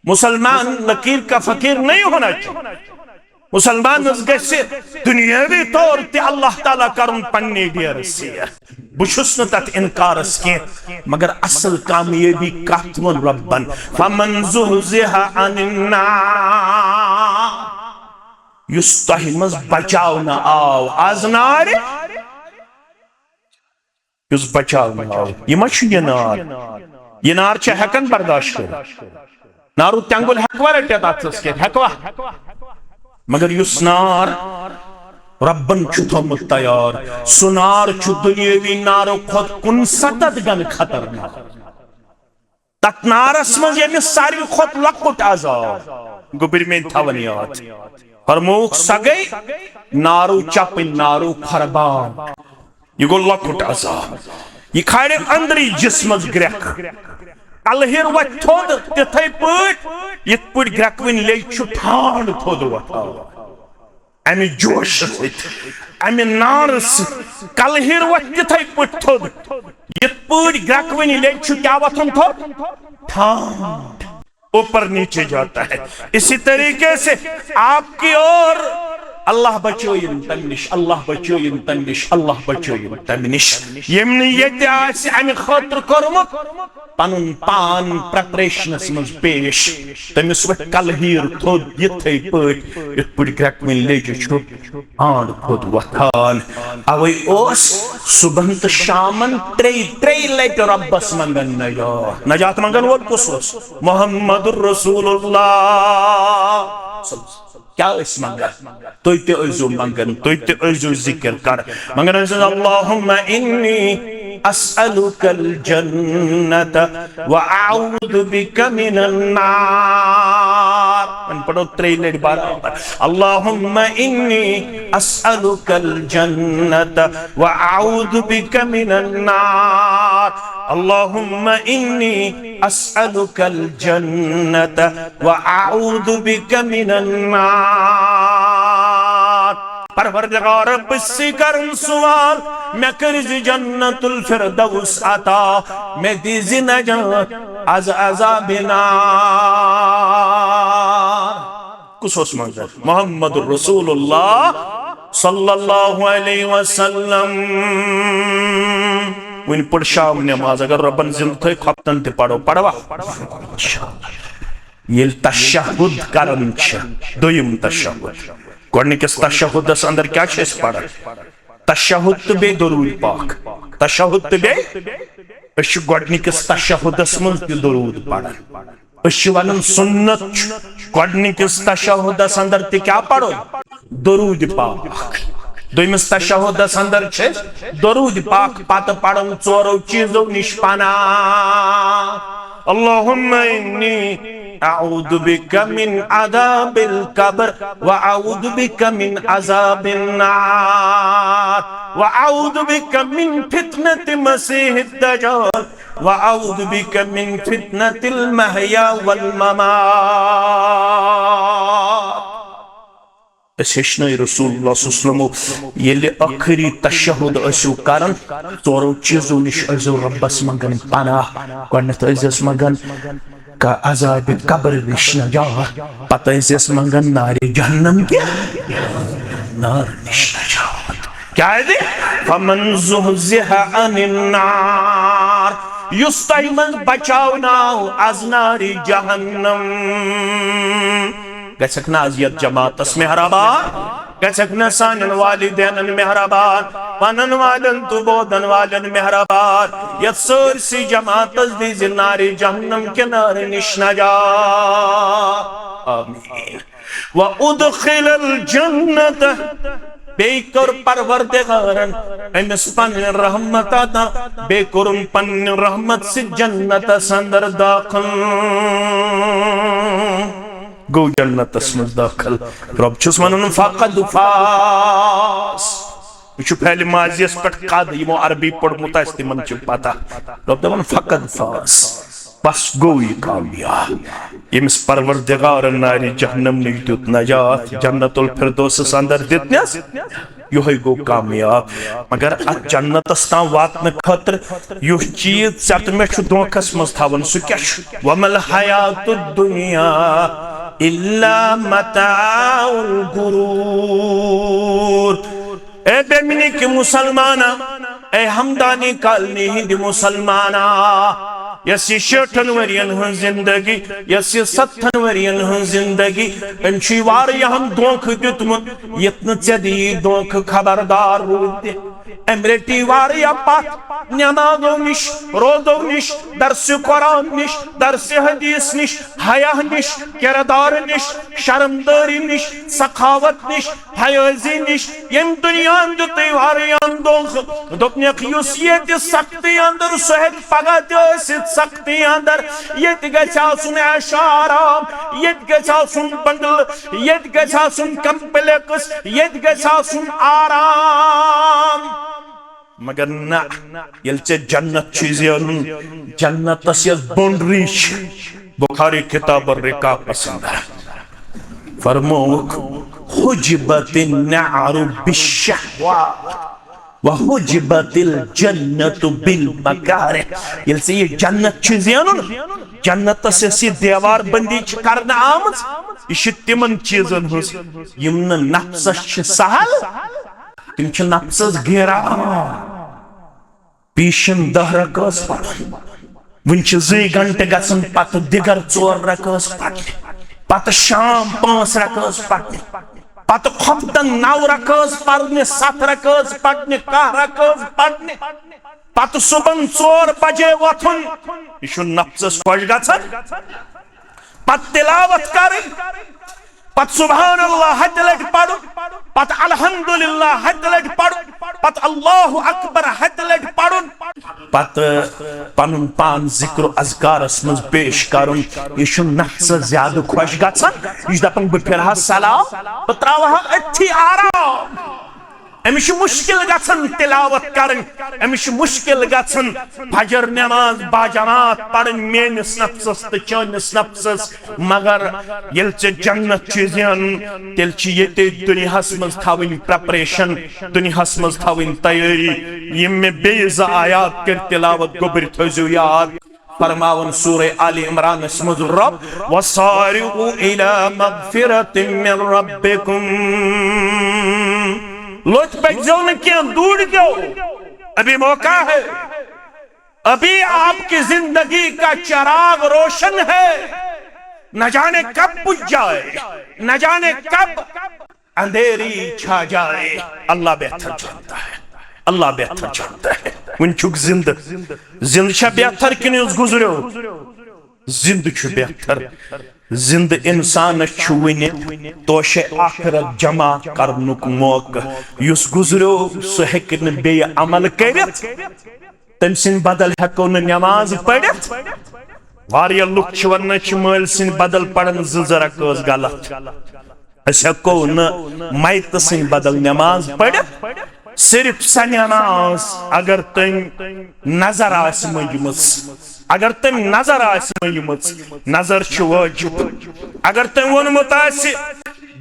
मुसलमान नकीर का फकीर नहीं होना चाहिए मुसलमान गसे दुनियावी तौर ते अल्लाह ताला करन पन्ने डियर से बुशुस न तत इनकार के मगर असल कामयाबी कातवन रब्बन फमन जुहजिहा अनिन्ना युस्तहिमस बचाव न आओ आजनार युस बचाव न आओ ये मच ये नार छ हकन बर्दाश्त कर नारू तंगुल हकवा रटे तात्स के हकवा मगर युस नार रब्बन थोमुत तैयार सुनार दुनियावी नारों खुद 69 गन खतरनाक तथ नारस मज यमिस सारी खुद लकुट अजाब गुबिर में थवन याद फरमूख सगई नारू चपिन नारू खरबान ये गो लकुट अजाब ये खाड़े अंदरी जिस्मस ग्रेख अलहिर वत थोद तिथै पट यथ पट ग्रेकविन ले ठाण थोद वथा अमि जोश अमि नार कलहिर वत तिथै पट थोद यथ पट ग्रेकविन ले क्या वथन थोद ठाण ऊपर नीचे जाता है। इसी तरीके से आपकी ओर अल्लाह बचोयिन तमिश अल्लाह बचोयिन तमिश अल्लाह बचोयिन तमिश यमन यते आसि अमि खतर करमुत पनुन पान प्रेपरेशनस मज पेश तमिस वत कलहीर थोद यथै पट यथ पट ग्रेकविन लेज छु आंड थोद वथान अवै ओस सुबह तो शामन त्रे लट रब्बस मंगन नजात मंगन वो कुस मोहम्मदुर रसूलुल्लाह क्या इस मंगन तो इते अजो मंगन तो इते अजो जिक्र कर मंगन अल्लाहुम्मा इन्नी अस्अलुकल जन्नत व अऊदु बिका मिनन नार मन पढ़ो त्रेलेट बराबर अल्लाहुम्मा इन्नी अस्अलुकल जन्नत व अऊदु बिका मिनन नार अल्लाहुम्मा इन्नी अस्अलुकल जन्नत व अऊदु बिका मिनन नार परवरदिगार बस्सी करन सवाल मैं कर्ज जन्नतुल फिरदौस अता मैं दीज़ नजात अज़ अज़ाब नार कुछ मंजर मोहम्मदुर रसूलुल्लाह सल्लल्लाहु अलैहि वसल्लम वन पढ़ शाम नमाज अगर रब्बन जिंद थे खपतन ते पढ़ो पढ़वा ये तशहुद करन दोयम तशहुद गोडनिकस तशहुदस अंदर क्या छस पढ़ तशहुद बे दरूद पाक तशहुद बे अश गोडनिकस तशहुदस मन दरूद पढ़ अश वनन सुन्नत गोडनिकस तशहुदस अंदर ते क्या पढ़ो दरूद पाक दोयमस तशहुदस अंदर छस दरूद पाक पात पढ़न चोरो चीजों निष्पाना अल्लाहुम्मा इन्नी अऊदु बिका मिन अज़ाबिल कब्र व अऊदु बिका मिन अज़ाबिन नार व अऊदु बिका मिन फितनति मसीहिद दज्जाल व अऊदु बिका मिन फितनतिल महया वल ममात हेशन रसूलुल्लाह सल्लल्लाहु अलैहि वसल्लम ये आखिरी तशहुद असु करन चोरो चीजों निश असु रब्बस मंगन पनाह गणत अजस मंगन का अज़ाब कब्र निश नजात पता अजस मंगन नारे जहन्नम के नार निश नजात क्या है फमन ज़ुहज़िहा अनिन नार युस्तैमन बचावनाउ अज़ नारी जहन्नम गसकना अजियत जमातस मेहरबान गसकना सानन वालिदैन मेहरबान पनन वालन तु बोदन वालन मेहरबान यसर सी जमातस दी जिनारी जहन्नम के नारे निश नजात आमीन व उदखिलल जन्नत बेकर परवरदिगारन अमिस पन रहमत अता बेकुरम पन रहमत से जन्नत अंदर दाखिल गो जन्नत मज दाखिल रब छुस वनन फकद फास छु पहले माजियस पट कद यमो अरबी पढ़मुत आस तिमन छु पता रब दवन फकद फास बस गो ये कामयाब यमिस परवरदिगारन नारी जहन्नम निश दुत नजात जन्नतुल फिरदौस अंदर दितनस यो गो कामयाब मगर अत जन्नतस तां वातन खतर यो चीज सत मे छु धोखस मज थावन सु क्या वमल हयातुद दुनिया इल्ला मताउल गुरूर ए बेमिनी के मुसलमाना ए हमदानी कालनी हिंद मुसलमाना यसी 60 वरियन हन जिंदगी यसी 70 वरियन हन जिंदगी अंशी वार यहम दोख दितमुत यत्न चदी दोख खबरदार रूद अमृति वारिया पात नमाजों निश रोजों निश दर्स कुरान निश दर्स हदीस निश हया निश किरदार निश शर्मदारी निश सखावत निश हयाजी निश यम दुनिया अंदर वारियान दोपने युस ये सख्ती अंदर सहित पगह तसित सख्ती अंदर ये गुन ऐशाराम ये गुन बंगल ये गुन कम्प्लेक्स ये गुन आराम मगर ना ये जन्नत जन्नत बाउंड्री बुखारी किताब रिका पसंद है फरमोक हुजिबतिन नारु बिश्शहवात वहुजिबतिल जन्नतु बिल मकारिह ये ये जन्नत जन्नत से देवार बंदी करना आमज यह तिमन चीजन यम नफ्सस सहल तिम नफ्सस गिरा पीशन 10 रकात पढ़न वन 2 घंटे गसन पत दिगर 4 रकात पढ़न पत शाम 5 रकात पढ़न पत खफ्तन 9 रकात पढ़न 7 रकात पढ़न 10 रकात पढ़न पत सुबह 4 बजे वथुन यह नफ्सस खुश गछन पत तिलावत कर पत सुबहानल्लाह हद लट पढ़ पत अल्हम्दुलिल्लाह हद लट पढ़ पत अल्लाहु अकबर हद लट पढ़ पत पनुन पान जिक्र अज़कारस मज पेश करुन यह नफ्स ज्यादा खुश गछन यह दपन बह फिरहा सलाम बह त्रावहा अथी आराम अमिश मुश्किल गछन तिलावत करन अमिश मुश्किल गछन फजर नमाज बाजमात पढ़न मेनिस नफ्सस तो चनिस नफ्सस मगर येल चे जन्नत चीजन तेल ची येते दुनियास मज थाविन प्रिपरेशन दुनियास मज थाविन तैयारी यम में बेज़ आयात कर तिलावत गोबर थजु याद फरमावन सूरह आली इमरान मज रब वसारिउ इला मगफिरतिन मिन रब्बिकुम लोच पैक्जो ने क्या दूर जाओ अभी मौका है अभी आपकी जिंदगी का चिराग रोशन है न जाने कब बुझ जाए न जाने कब अंधेरी छा जाए अल्लाह बेहतर जानता है अल्लाह बेहतर जानता है वन चुक जिंद बेहतर कि गुजरो जिंद बेहतर जिंद इंसान वन तोशे आखिरत जमा करनुक मौका युस गुजरो सह हेक बे अमल कर तम सिंद बदल हेको नमाज पढ़ित वारिया लुक वन मल सिंद बदल पढ़न 2 रकात गलत अस हेको न मैत सिंद बदल नमाज पढ़ित सिर्फ सा नमाज अगर तुम नजर आस मंजमस अगर तुम नजर नजर वाजिब अगर तुम वोनमुत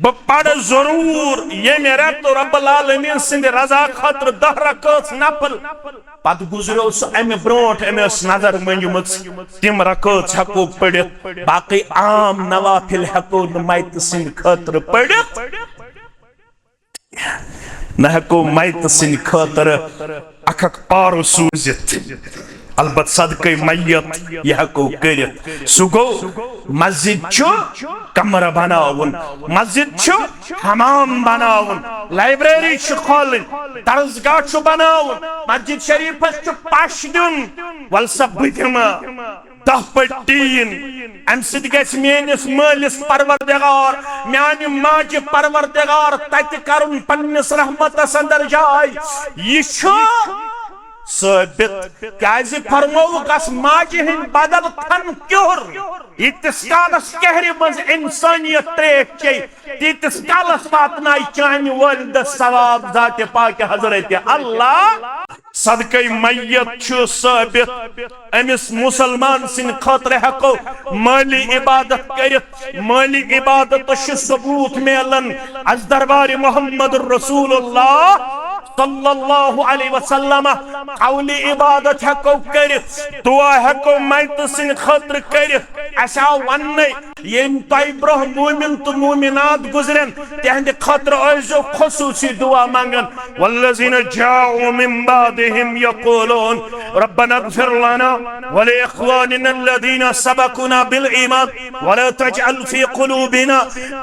बह पढ़ जरूर ये मेरा तो रब्बुल आलमीन सिंद रजा खतर 10 रकात नफल पत गुजरो अमे ब्रोट अमेस नजर मंजमुत तिम रकात हेको पढ़ित बाकी आम नवाफिल हेको मैत सिंद खतर पढ़ित न हेको मैत सिंद खतर अख पारो सूजित अलबत सदक़े मैयत यह हेको करित सु गो मस्जिद कमर बनावन मस्जिद हमाम बनावन लाइब्रेरी खोलन दरसगाह बनावन मस्जिद शरीफस पश दिन वल सब दिमा 10 पटीन अम मेनिस मालिस परवरदिगार म्यान माज परवरदिगार तत करुन पन्निस रहमतस अंदर जाय यह साबित क्या फरमोक माजे हिंद बदल थन क्योर इतिस कालस कहर मज इंसानियत त्रेक चे तीतिस कालस वातना चान वालिद सवाब जाते पाक हजरत अल्लाह सदक़े मैयत साबित अमिस मुसलमान सिंद खतर हेको माली इबादत करित माली इबादत सबूत मेलन अज दरबार मोहम्मद रसूलुल्लाह सल्लल्लाहु अलैहि वसल्लम कौली इबादत हेको करित दुआ हेको मैत सिंद खतर करित असा वन यम तय ब्रोह मोमिन तो मोमिनात गुजरन तहंद खतर आजो खसूसी दुआ मंगन वल्लज़ीना जाऊ मिन बादिहिम यक़ूलून रब्बना इग़फिर लना व लिइख़वानिना अल्लज़ीना सबक़ूना बिल ईमान व ला तजअल फ़ी क़ुलूबिना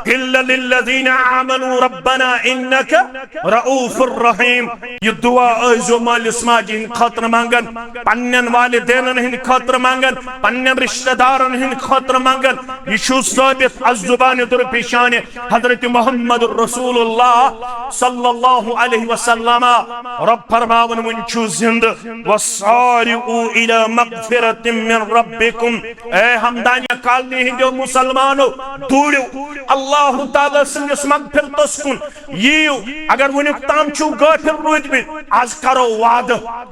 गिल्लन लिल्लज़ीना आमनू रब्बना इन्नका रऊफ़ुर रहीम इब्राहिम ये दुआ ऐजो मालिस माजी हिंद खतर मांगन पन्नन वालिदैन हिंद खतर मांगन पन्नन रिश्तेदारन हिंद खतर मांगन ये छु साबित अज जुबान दुर पेशान हजरत मोहम्मद रसूलुल्लाह सल्लल्लाहु अलैहि वसल्लम रब फरमावन वन छु जिंद वसारिउ इला मगफिरतिन मिन रब्बिकुम ए हमदानिया कॉलोनी हिंदो मुसलमानो दूड़ो अल्लाह ताला संदिस मगफिरतस कुन यीउ अगर वनुक ताम छु गाफिर रूदमित आज करो वाद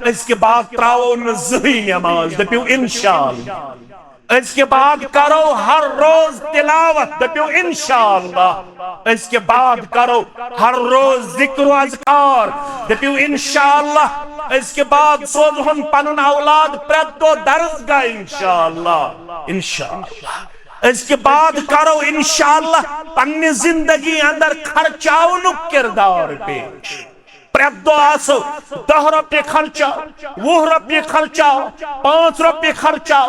इसके बाद त्रावो न ज़ही नमाज दपियो इंशाअल्लाह इसके बाद करो हर रोज तिलावत दपियो इंशाअल्लाह इसके बाद करो हर रोज जिक्र अज़कार दपियो इंशाअल्लाह इसके बाद सोजहन पनुन औलाद प्रतो दर्सगाह इंशाअल्लाह इंशाअल्लाह इसके बाद करो इंशाअल्लाह पन्नी जिंदगी अंदर खर्चाउन किरदार पेश प्रतो आसो 10 रुपये खर्चा 20 रुपये खर्चा 5 रुपये खर्चा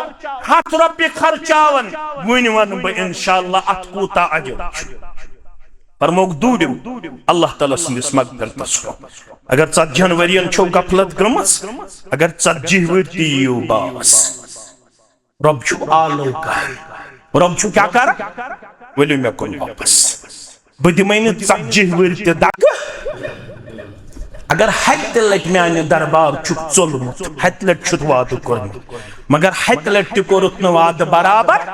7 रुपये खर्चावन वन वन बह इंशाअल्लाह अत कूता अजर पर मोग दूड़ो अल्लाह ताला संदिस मगफिरतस अगर 40 वरियन छो गफलत गमस अगर 40 वरी यो बास रब छु आलो कर रब छु क्या कर वली मे कोन वापस बदिमैन 40 वरी ते दक अगर हत लट माने दरबार छु चलमुत हत लट छु वाद करमुत मगर हत लट कोरुत न वाद बराबर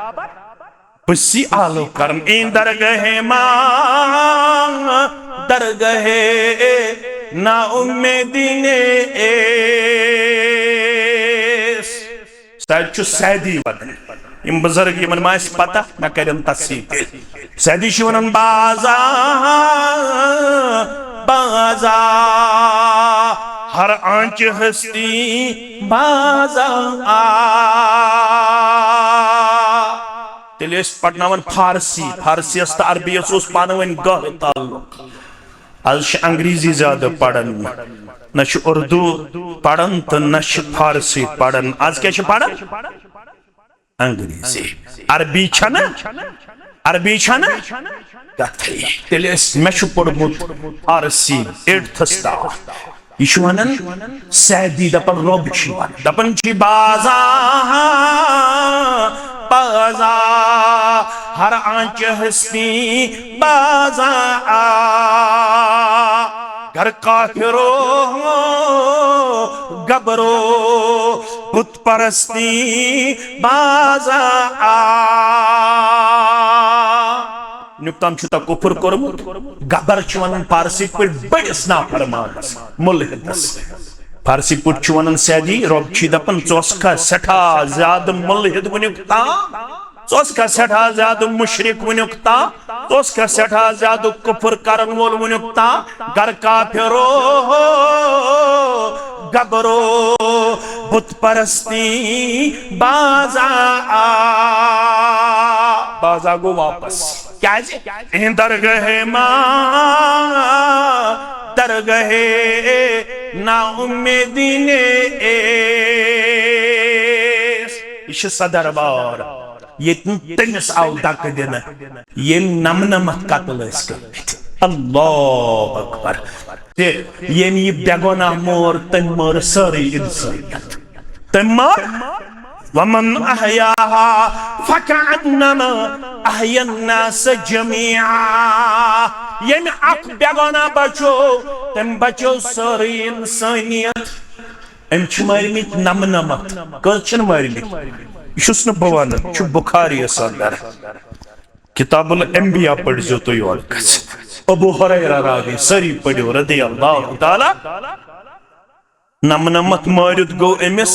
बसी आलो करम इन दरगहे मां दरगहे ना उम्मीदिने सच सैदी वन इम बुजुर्ग यमन मास पता न करन तसीक सैदी शिवनन बाजा बाजा हर आंच हस्ती बाजा तेल पढ़नावन फारसी फारसी अरबी पानवन गहर ताल्लुक आज अंग्रेजी ज्यादा पढ़न न उर्दू पढ़न तो न फारसी पढ़न आज क्या पढ़न अंग्रेजी अरबी अरबी तेल मे पढ़मुत फारसी 8th यह वन सैदी दपन रब दपन बाजा बाजा हर आंच हस्ती बाजा घर काफिरो गबरो बुत परस्ती बाजा नुक्ताम छुता कुफर करमुत गबर वन पारसी पे बड़िस ना फरमानस मुल्हिदस फारसी पुट वन सैदी रब दपन चौसका सठा ज्यादा मुल्हिद वनुकता चौसका सठा ज्यादा मुशरिक वनुकता चौसका सठा ज्यादा कुफर करन वोल वनुकता घर काफिरो गबरो बुत परस्ती बाजा बाजा गो वापस क्या जी दरगहे मां दरगहे ना उम्मीदिने यह दरबार ये तमिस आव दक दिन ये नमनमत कतल अल्लाह अकबर यम यह बेगुना मोर तम मोर सारी इंसानियत तम मोर वमन अहयाहा फकअन्नमा अहयन्नास जमीआ यम अख बेगुना बचो तम बचो सारी इंसानियत अम मरमित नमनमत कल मरमित यह बवान बुखारी अंदर किताबुल अंबिया पढ़ो तुम और अबू हुरैरा रावी सारी पढ़ो रदियल्लाहु ताला नमनमत मारित गो अमिस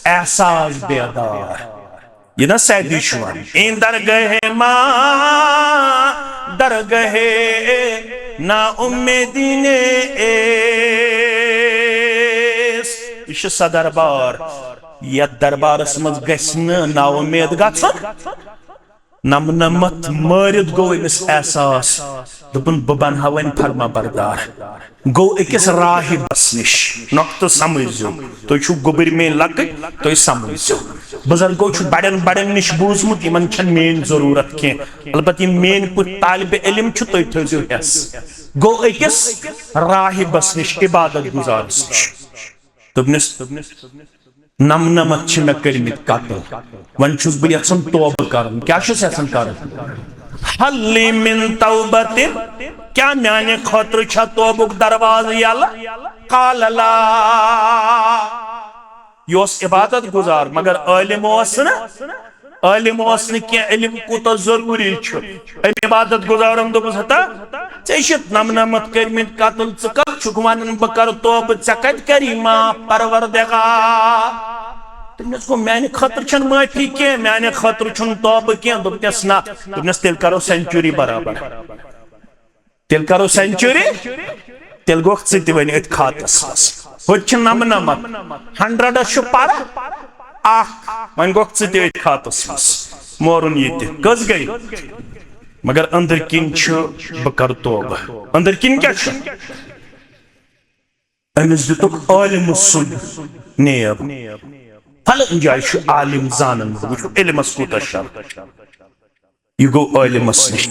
एहसास बेदार यह ना सैदी इन दरगहे मां दरगहे ना उम्मीदिने यह दरबार यह दरबारस मज ना उम्मीद गन नमनमत मारित गो अमिस एहसास दोपन बह बनहा वन फरमा बरदार गो अकिस राहिबस निश नक्त समझो तुम गोबर में लक तुम समझो बुजुर्गो बड़न बड़न निश बूजमुत इन मेन जरूरत कह अलबत् मेन पुत तालिब इल्म तुम थो हेस गो अकिस राहिबस निश इबादत गुजारस निश दोपनिस नमनमत मे कर्मित कत्ल वन छुस बह यछन तौबह करन क्या छुस यछन करन हल्ली मिन तौबतिन क्या म्याने खतर छा तौबुक दरवाज यल काल ला योस इबादत गुजार मगर आलिम ओस न आलिम ओस न के इल्म कोता जरूरी छु अम इबादत गुजारन दोपस हता चेशत नमनमत कर्मित कत्ल च कत छुक वनन ब कर तौब च कत करी मा परवरदिगार तमस को मैंने खतर छन माफी के मैंने खतर छन तौब के दोपस ना दोपस तेल करो सेंचुरी बराबर तेल करो सेंचुरी तेल गो ति वन अत खातस होत नमनमत 100 छु पर वन गो ति अत खातस मोरन ये कस गई मगर अंदर किन ब कर तौब अंदर किन क्या अमिस दुतुक आलिम सुन नेब फल जाय आलिम जानन इल्मस कूत शर यह गो आलिमस निश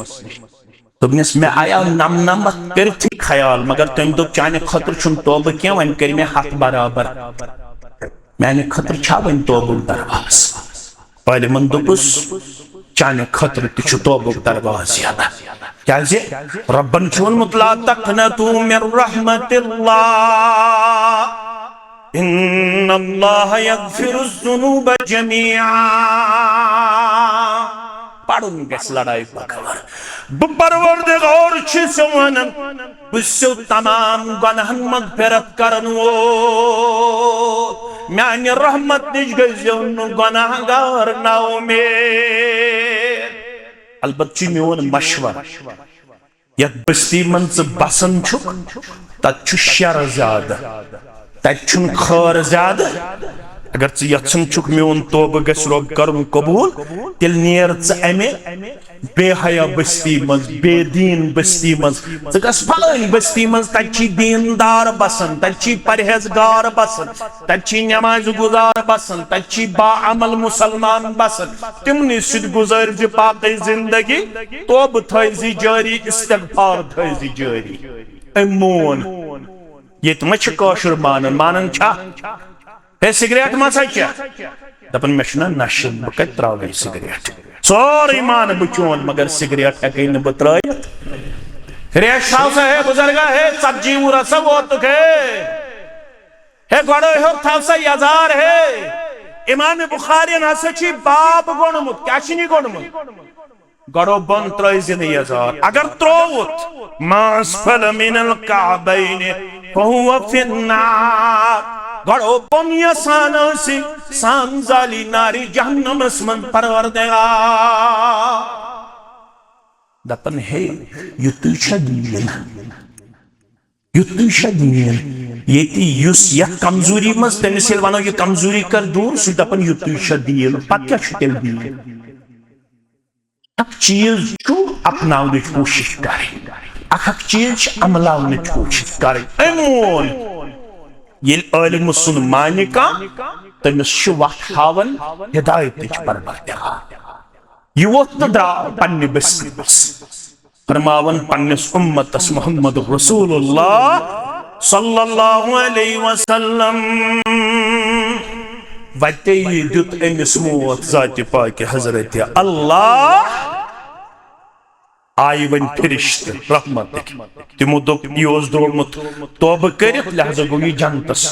दोपनिस मे आया नमनमत कर ख्याल मगर तम दोप चाने खतर छुन तौब क्या वन कर मे हथ बराबर मैंने खतर छा वन तौबुक दरवाज आलिमन दोपस चाने खतर तु तौबुक दरवाज यादा क्या रब्बन वोनमुत ला तक़नतू मिन रहमतिल्लाह इन्नल्लाह यग़फिरुज़्ज़ुनूब जमीआ पढ़ुन गस लड़ाई बखबर परवरदिगार छिस वनन बिसो तमाम गुनाहन मगफिरत करन वो म्याने रहमत निश गयो गुनाहगार ना उम्मीद अलबत्त मोन मशवर यत बस्ती मन बसन छुक तत शर ज्यादा तत खर ज्यादा अगर यछन छुक मोन तौब गस रब करन कबूल तेल नेर अमे बेहया बस्ती मज बेदीन बस्ती मज गस फलानी बस्ती मज तत दीनदार बसन तत परहेजगार बसन तत नमाज गुजार बसन तत बाअमल मुसलमान बसन तिमनि सिद गुजार बाकी जिंदगी तौब थी जारी इस्तगफार थी जारी मोन ये मशुर मानन मानन हे सिगरेट मसा दपन मे नशन बह कत त्रा सिगरेट सोरे मान बह चोन मगर सिगरेट हेकई न बह त्रित रेश थाव सा है बुजुर्गा है सब्जी रसा वोतुक है गड़ो हो थाव सा यजार है इमाम बुखारी हसा बाब गोनमुत क्या गोनमुत गड़ो बन त्रन यजार अगर त्रोवुत मासफल मिनल काबैन फहुव फिन्नार गड़ो बन यसान सांजाली नारी जहन्नमस मन परवरदिगार दपन हे युत दीन ये कमजोरी मज तमिस वनो यह कमजोरी कर दूर सह दपन युत दीन पत क्या दीन चीज अपनाने कोशिश करें चीज अमलाने कोशिश करें मोन ये आलिम सुन मानि तमिस वत हावन हिदायत परवरदिगार यह वोत द्राव पन्ने बस्ती फरमावन पन्निस उम्मतस मुहम्मद रसूलुल्लाह सल्लल्लाहु अलैहि वसल्लम वते दुत अमिस मोत जात पाक हजरत अल्लाह आई वन फरिश्त रहमत तमो दोप यह द्रोमुत तौब कर लिहाजा गो यह जन्नतस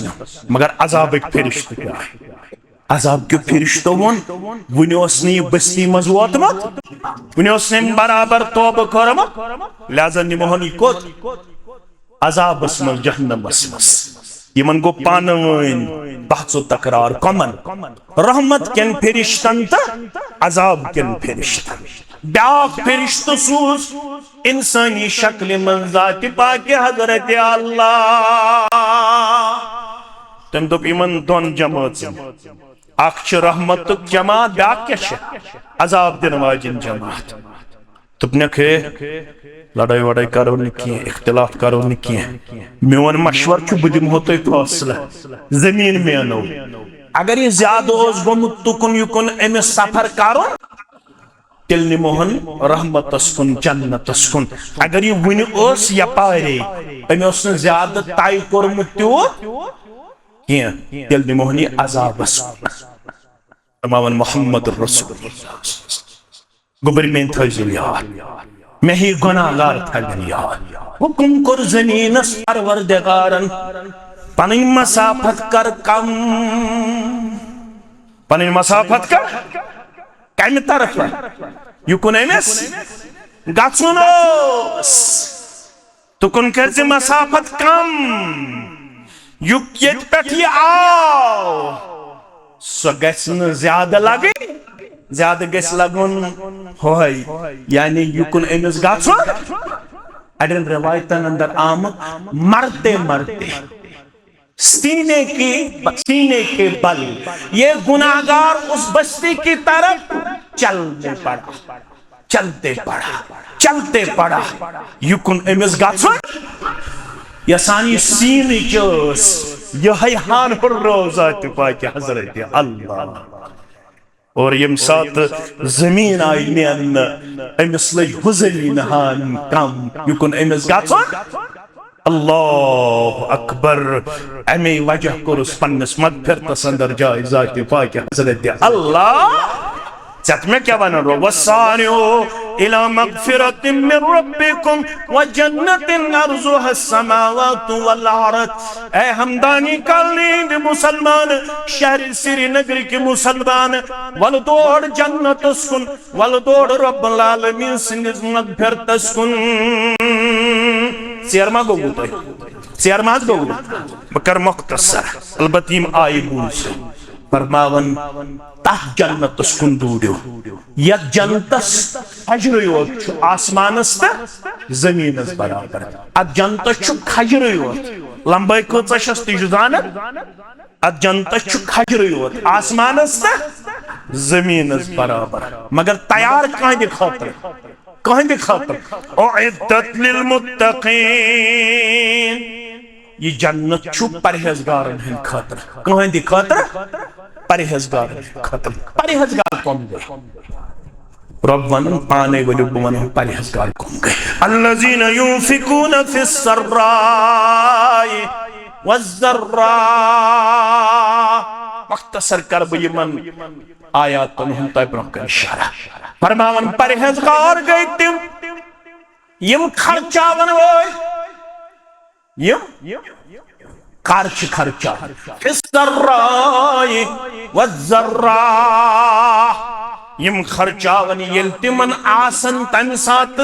मगर अजाब फरिश्त अजाब क्यों फरिश्तो वोन वन बस्ती मज वोतमत वन बराबर तौब कर्मत लिहाजा निमोहन यह कोत अजाबस मज जहन्नमस मज यमन गो पान बहसो तकरार कमन रहमत केन फरिश्तन तो अजाब केन फरिश्तन ब्याक फरिश्त सूस इंसानी शक्ल मन जात पाक हजरत अल्लाह तम दोप इमन दोन जमात अख रहमत जमात ब्याक क्या अजाब दिन वाजिन जमात तुपनक लड़ाई वड़ाई करो न इख्तिलाफ करो न मोन मशवर बह दिमो तुम फैसला जमीन मेनो अगर यह ज्यादा गोमुत तुकुन युकुन अमिस सफर कर तिल निमोहन रहमतस कुन जन्नतस कुन अगर ये वन यपारे अमस ज्यादा तय कोर्मुत त्यूत तिल निमोहन अजाबस फरमावन मोहम्मद रसूलुल्लाह गुबर में थजिल यार मैं ही गुनाहगार थजिल यार हुकुम कर जमीनस परवरदिगारन पनी मसाफत कर कम पनी मसाफत कर कम तरफ युकुन अमिस गछुन तुकुन कर मसाफत कम युक ये पेट ये आओ सो गसन ज्यादा लगे ज्यादा गस लगुन होय यानी युकुन अमिस गछुन अड़न रवायतन अंदर आमद मरते मरते सीने के बल ये गुनाहगार उस बस्ती की तरफ चलते पड़ा युकुन अमिस गछुन यसानी सीन चोस यह हान रोजात पाक हजरत अल्लाह और यम साथ जमीन आई नेन अमिस लग हुजलीन हान कम युकुन अमिस गछुन अल्लाह अकबर अमे वजह कोरुस पन्नस मगफिरतस अंदर जाए जात पाक हजरत अल्लाह चत में क्या बन रो वसानियो इला मगफिरतिन मिन रब्बिकुम व जन्नतिन अर्जुहा समावातु वल अर्द ए हमदानी कलीद मुसलमान शहर श्रीनगर के मुसलमान वल दौड़ जन्नतस कुन वल दौड़ रब्बुल आलमीन सिंदिस मगफिरतस कुन सेरमा गोगु तो सेरमा गोगु बकर मुख्तसर अलबत्त यम आय बूझ फरमावन तह जन्नतस कुन दूरियो यत जन्नतस खजरो आसमानस त जमीनस बराबर अत जन्नतस खजरो लंबाई कस तुजान अत जन्नतस खजरो आसमानस त जमीनस बराबर मगर तैयार कह खातर कहने खातर उइद्दत लिल मुत्तकीन ये जन्नत छु परहेजगारन हन खातर कहने खातर परहेजगारन खातर परहेजगार कौन गए रब वन पाने वलु वन परहेजगार कौन गए अल्लज़ीना युनफिकून फिस सर्राई वज़्ज़र्रा मुख्तसर कर बयमन आयात हम तय ब्रोकर इशारा फरमावन परहेजगार गए तिम यम खर्चावन वोय यम खर्चा फिस्सर्राई वज़्ज़र्रा यम खर्चावन यल तिमन आसन तन सात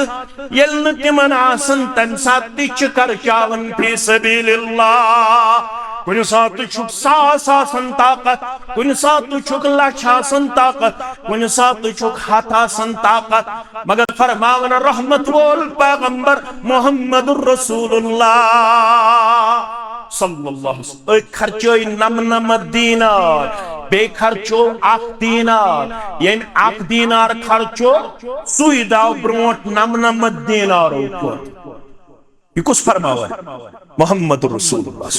यल न तिमन आसन तन सात तिच खर्चावन फी सबीलिल्लाह कुन सात छुक सास आसन ताकत कुन सात छुक लक्ष आसन ताकत कुन सात छुक हाथ आसन ताकत मगर फरमावन रहमत वोल पैगंबर मोहम्मदुर रसूलुल्लाह सल्लल्लाहु अलैहि वसल्लम खर्चो नम दीनार बे खर्चो अख दीनार यम अख दीनार खर्चो सुई दाव ब्रोट नम दीनारो को ये कुछ फरमावन मोहम्मदुर रसूलुल्लाह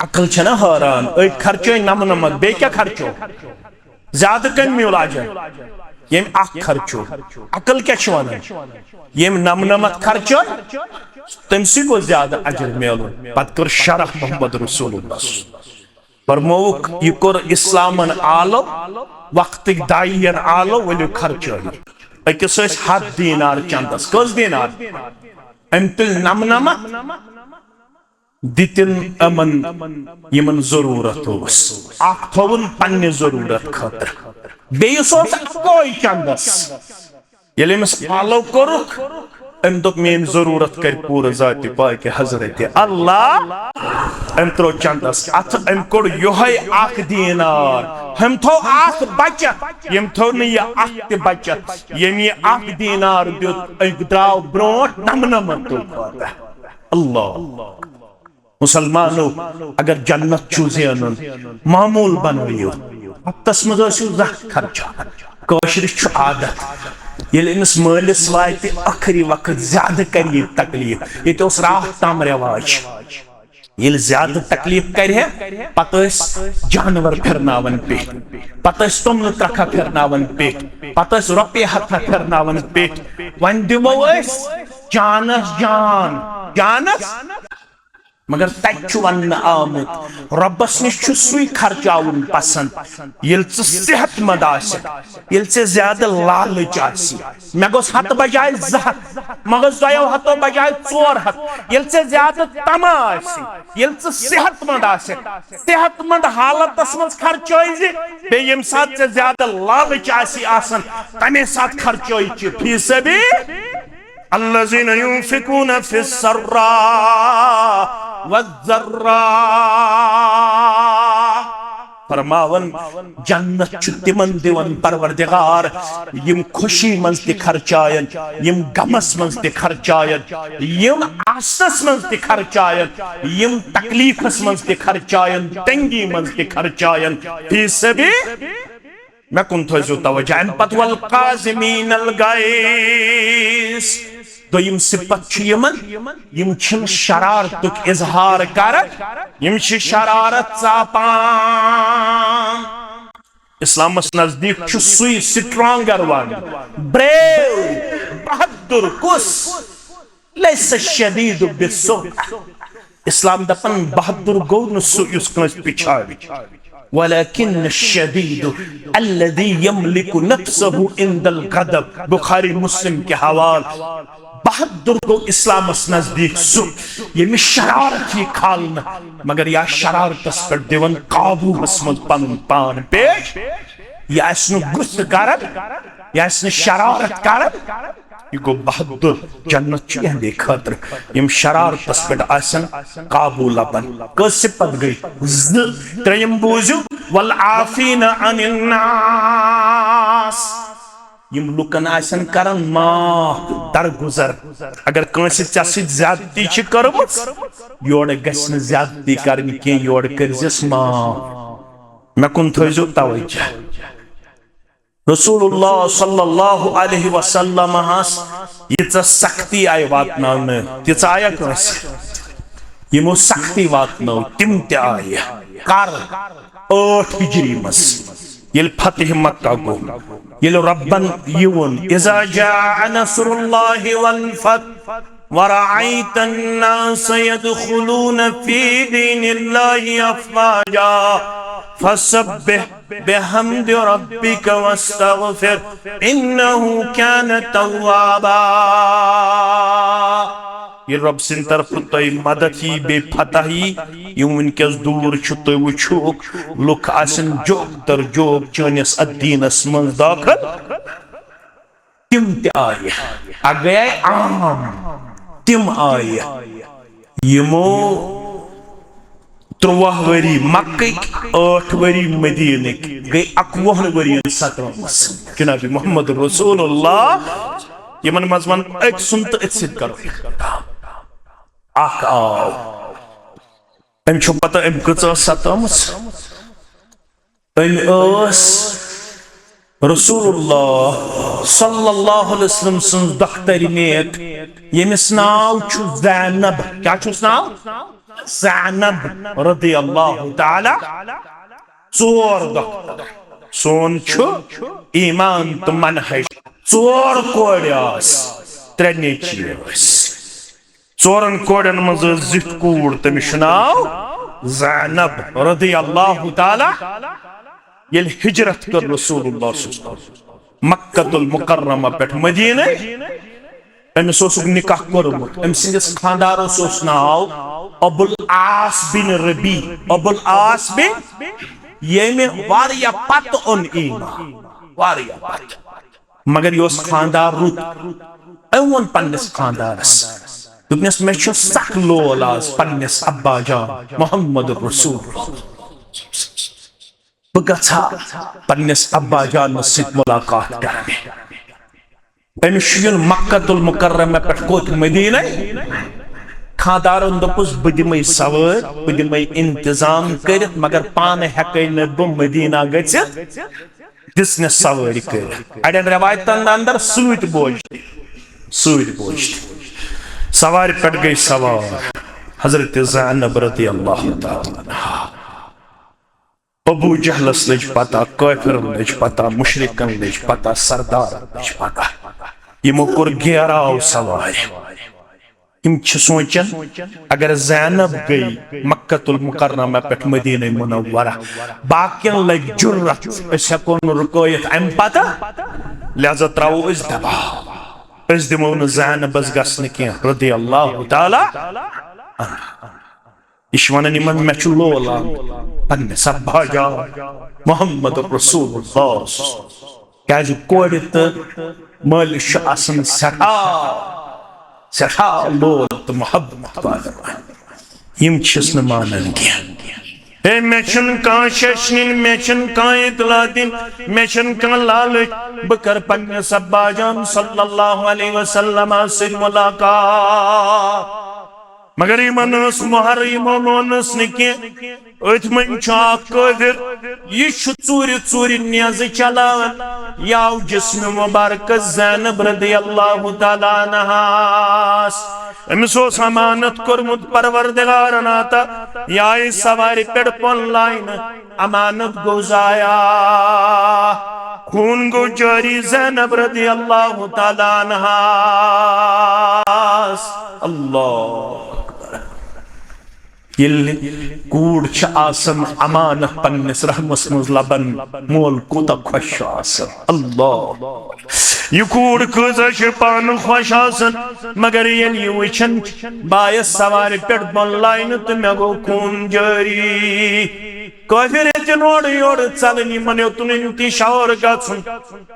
अकल छना हैरान खर्चो नम बे क्या खर्चो ज्यादा कम मिलाज यम अख खर्चो अकल क्या वन यम नम खर्चो तम गो ज्यादा अजर मिल पत कर शरह मोहम्मद रसूलुल्लाह फरमोक यह कोर इस्लामन आलो वक्त दायन आलो वलु खर्चो अकिस हद दीनार चंदस कस दीनार अम तुल नम दितिन अमन यमन जरूरत थोन पन्ने जरूरत खातर बेस कोई चंदस ये आलो कोरुक अम दोप मेन जरूरत कर पूरा जात पाक हजरत अल्लाह अम त्रो चंदस अत अम कोड़ योहै अख दीनार हम थो अख बचत यम थो न ये अख ते बचत यम ये अख दीनार दित द्राव ब्रोट नम तो अल्लाह मुसलमानो अगर जन्नत चूजेन मामूल बनवियो तस मज खर्चा कशर आदत ये मालिस वात आखिरी वक्त ज्यादा कर तकलीफ ये रात तम रिवाज ये ज्यादा तकलीफ करे पत जानवर फिरनावन पे पत तुमन त्रखा फिरनावन पे पत रुपये हथा फिरनावन पे वन दिमो जानस जान जानस मगर तु वन आमुत रब्बस निश सुई खर्चाउन पसंद ये सेहतमंद ये ज्यादा लालच मे गोस हथ बजाय जहत मगर दोयो हथों बजाय 4 हथ ये ज्यादा तमा ये सेहतमंद सेहतमंद हालत मज खर्च बे यम सात ज्यादा लालच आसन तमे सात खर्च फी सभी अल्लज़ीना युनफ़िक़ूना फ़िस्सर्रा वज़्ज़र्रा फरमावन जन्नत तिमन दिवन परवरदिगार यम खुशी मज त खर्चायन यम गमस मज त खर्चायन यम आसस मज त खर्चायन यम तकलीफस मज त खर्चायन तंगी मज त खर्चायन फी सभी मैं कुन थो तवज्जो अम पत वल काज़िमीनल गैज़ दोयम सिफत यम छिन शरारतुक इजहार कर यम छ शरारत चापान इस्लामस नजदीक छु सुई स्ट्रांगर वन ब्रेव बहादुर कुस लैस शदीद बिस्सुह इस्लाम दपन बहादुर गो न सु युस कस पिछावी वलकिन शदीद अल्लज़ी यमलिकु नफ्सहु इंदल गदब बुखारी मुस्लिम के हवाले बहादुर को इस्लामस नजदीक सु ये शरारत ही खालना मगर या शरारत पर दिवन काबू मज पन पान पेश यह गुस्स कर यह शरारत कर यह गो बहादुर जन्नत यहदे खतर यम शरारत पे काबू लबन कसिपत गई त्रयम बूजु वल आफीना अनिन नास यम लुकन आसन करन माफ दरगुजर अगर कंस ज्यादती योड़ गन ज्यादती कर योड़ करजस माफ मे कुन थो तवज्जो रसूलुल्लाह सल्लल्लाहु अलैहि वसल्लम यीच सख्ती आय वातन तीच आया कंस यमो सख्ती वातन तिम ते आय कर 8 हिजरी मस ये फतह मक्का गो ये रब्बन युन इज़ा जाअ नस्रुल्लाहि वल फतह वरअयत अन्नास यदखुलून फी दीनिल्लाहि अफ़वाजा फसब्बिह बिहम्दि रब्बिका वस्तगफिर इन्नहु कान तव्वाबा ये रब सिन तरफ तय मदद ही बेफतही वनकस दूर तुम वुक लुक आसन जोग तर जोग चनिस अदीनस मज दाखिल तिम ते आय अगय आम तिम आय यमो 13 वरी मक्क 8 वरी मदीनक गई 11 वरी सतरमस जनाब मोहम्मद रसूलुल्लाह यमन मजमन एक सुनत इत्सित करो आख आव अम छु पता अम कच सतमस रसूलुल्लाह सल्लल्लाहु अलैहि वसल्लम सन दख्तर नेक यमिस नाव छु ज़ैनब क्या छु नाव ज़ैनब रदियल्लाहु ताला 4 दख्तर सोन छु ईमान तो मनहज 4 कोड़ियास 3 नेचियस 4 कोड़न मज जित कूड़ तमिश नाव ज़ैनब रदियल्लाहु ताला ये हिजरत कर रसूलुल्लाह मक्कतुल मुकर्रमा पे मदीना अमिस निकाह कोरमुत अम सिंदिस खानदारस नाव अबुल आस बिन रबी अबुल आस बिन ये वारिया पत ओन ईमान वारिया पत मगर योस खानदार रुत अवन पन्नस खानदारस दुपनस मे छु सख लोल आज पन्नस अब्बा जान मोहम्मद रसूल बगछा पन्नस अब्बा जान सित मुलाकात करने अमिस मक्कतुल मुकर्रमा पे कोत मदीना खानदारन दोपुस बह दिमे सवार बह दिमे इंतजाम कर मगर पान हेक बह मदीना गचित दिसने सवारी कर अड़न रवायतन अंदर सूत बोझ सवार पे गई सवार हजरत ज़ैनब रज़ियल्लाहु ताला अन्हा अबू जहलस लज पता, काफिरन लज पता, मुशरिकन लज पता, सरदार लज पता। यमो कोर घेराव सवार। यम सोचन अगर ज़ैनब गई मक्कतुल मुकर्रमा पे मदीना मुनव्वरा, बाकियन लग जुर्रत अस हेको न रुकयत अम पता, लिहाजा त्रावो अस दबाव, अस दिमो न ज़ैनबस गसन की रज़ियल्लाहु ताला अन्हा। इश वनन यमन मे छु लोल पन्ने सब्बाजा मोहम्मद रसूलुल्लाह क्या कोर तो मालिश आसन सठा लोल तो मोहब्बत वाले यम छस न मानन क्या। ए मे छन कां शशनिन, मे छन कां इतला दिन, मे छन कां लालच, बकर पन्ने सब्बाजान सल्लल्लाहु अलैहि वसल्लम से मुलाकात। मगर यमनस मोहर यमोनस निके अथमन काफिर यह चूर चूर नियाज चलावन याव जिस्म मुबारक ज़ैनब रज़ियल्लाहु ताला अन्हास अमिस ओस अमानत कोरमुत परवरदिगारन अता याय सवारी पेड़ पन लाइन अमानत गो जाया, खून गो जारी ज़ैनब रज़ियल्लाहु ताला अन्हास। अल्लाह कूड़ आसन अमानत पन्निस रहमस मज लबन मोल कोता खुश आसन। अल्लाह यह कूड़ कज पान खुश आसन, मगर ये वचन बायस सवार पे बन लाइन तो मे गो खून जारी। काफिर नोड़ योड़ चलन मन योतन इंतशार गन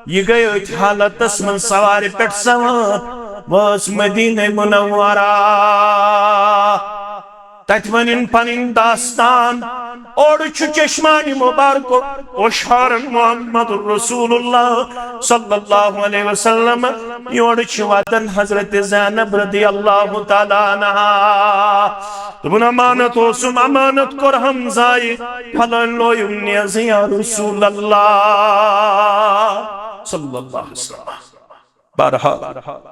यह गई हालतस मन सवार पे सवार बस मदीना मुनव्वरा। तत वन पन दास्तान और चश्मानी मुबारक ओशारन मोहम्मद रसूलुल्लाह सल्लल्लाहु अलैहि वसल्लम योड़ वदन हजरत ज़ैनब रज़ियल्लाहु ताला अन्हा दोपन अमानत ओसुम अमानत कोर हमजाए फलन लोयुम नियाज़ या रसूलल्लाह सल्लल्लाहु अलैहि वसल्लम। बहरहाल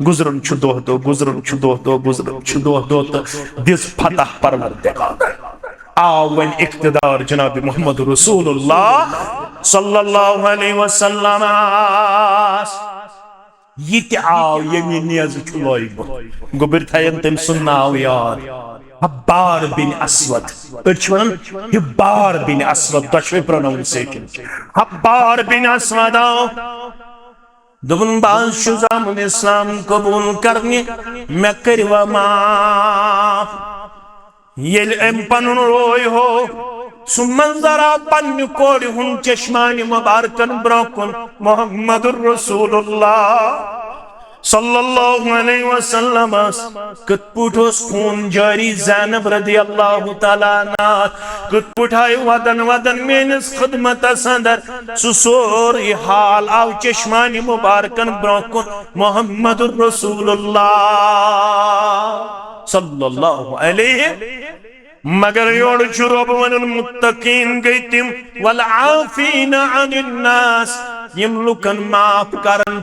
गुजरन दोह दो गुजरन दोह दो गुजरन दोह दो तो दिस फतह परवरदिगार आव वन इख्तिदार जनाब मोहम्मद रसूलुल्लाह सल्लल्लाहु अलैहि वसल्लम ये आव यमी नियाज लोय गोबर थयन तम सुन नाव यार हब्बार बिन अस्वद वन हिब्बार बिन अस्वद दशवे प्रोनाउंसिएशन हब्बार बिन अस्वद दुबन बाज शुजाम इस्लाम कबूल करने मे करवा माफ येल एम पनुन रोय हो सु मंजरा पन्न कोड़ हुन चश्मानी मुबारकन ब्रोकुन मोहम्मद रसूलुल्लाह सल्लल्लाहु अलैहि वसल्लम कत पुठोस खून जारी ज़ैनब रज़ियल्लाहु ताला अन्हा कत पुठाय वदन वदन मेनिस खिदमतस अंदर सु सोर हाल आव चश्मानी मुबारकन ब्रोकुन मोहम्मद रसूलुल्लाह सल्लल्लाहु अलैहि। मगर योड़ रोब वन मुत्तकीन गई तिम वल आफीन अनिन नास यम लुकन माफ करन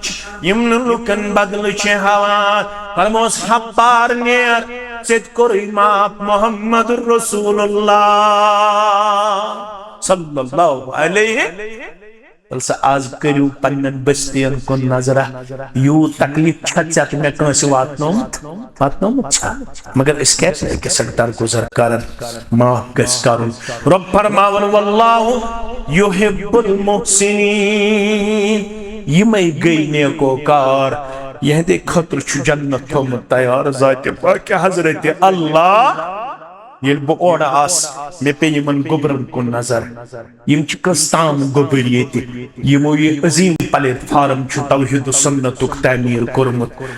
यम लुकन बदल हवान फरमोस हब्बार नेर सिद कोर माफ मोहम्मद रसूलुल्लाह सल्लल्लाहु अलैहि। आज करू पन्न बस्तियन को नजरा यू तकलीफ छत मे कंस वातनोमुत मगर इस कैसे सकदार गुजर करन माफ गस करन रब फरमावन वल्लाहु युहिब्बुल मुहसिनीन यमै गई नेकोकार यहदे खतर छु जन्नत थोमुत तैयार जाते पाक हजरत अल्लाह ये बह और आस मे पे यमन गोबरन को नजर यम कस्तान गोबर ये यमो ये अजीम प्लेटफार्म तौहीद सुन्नतुक तामीर कोरमुत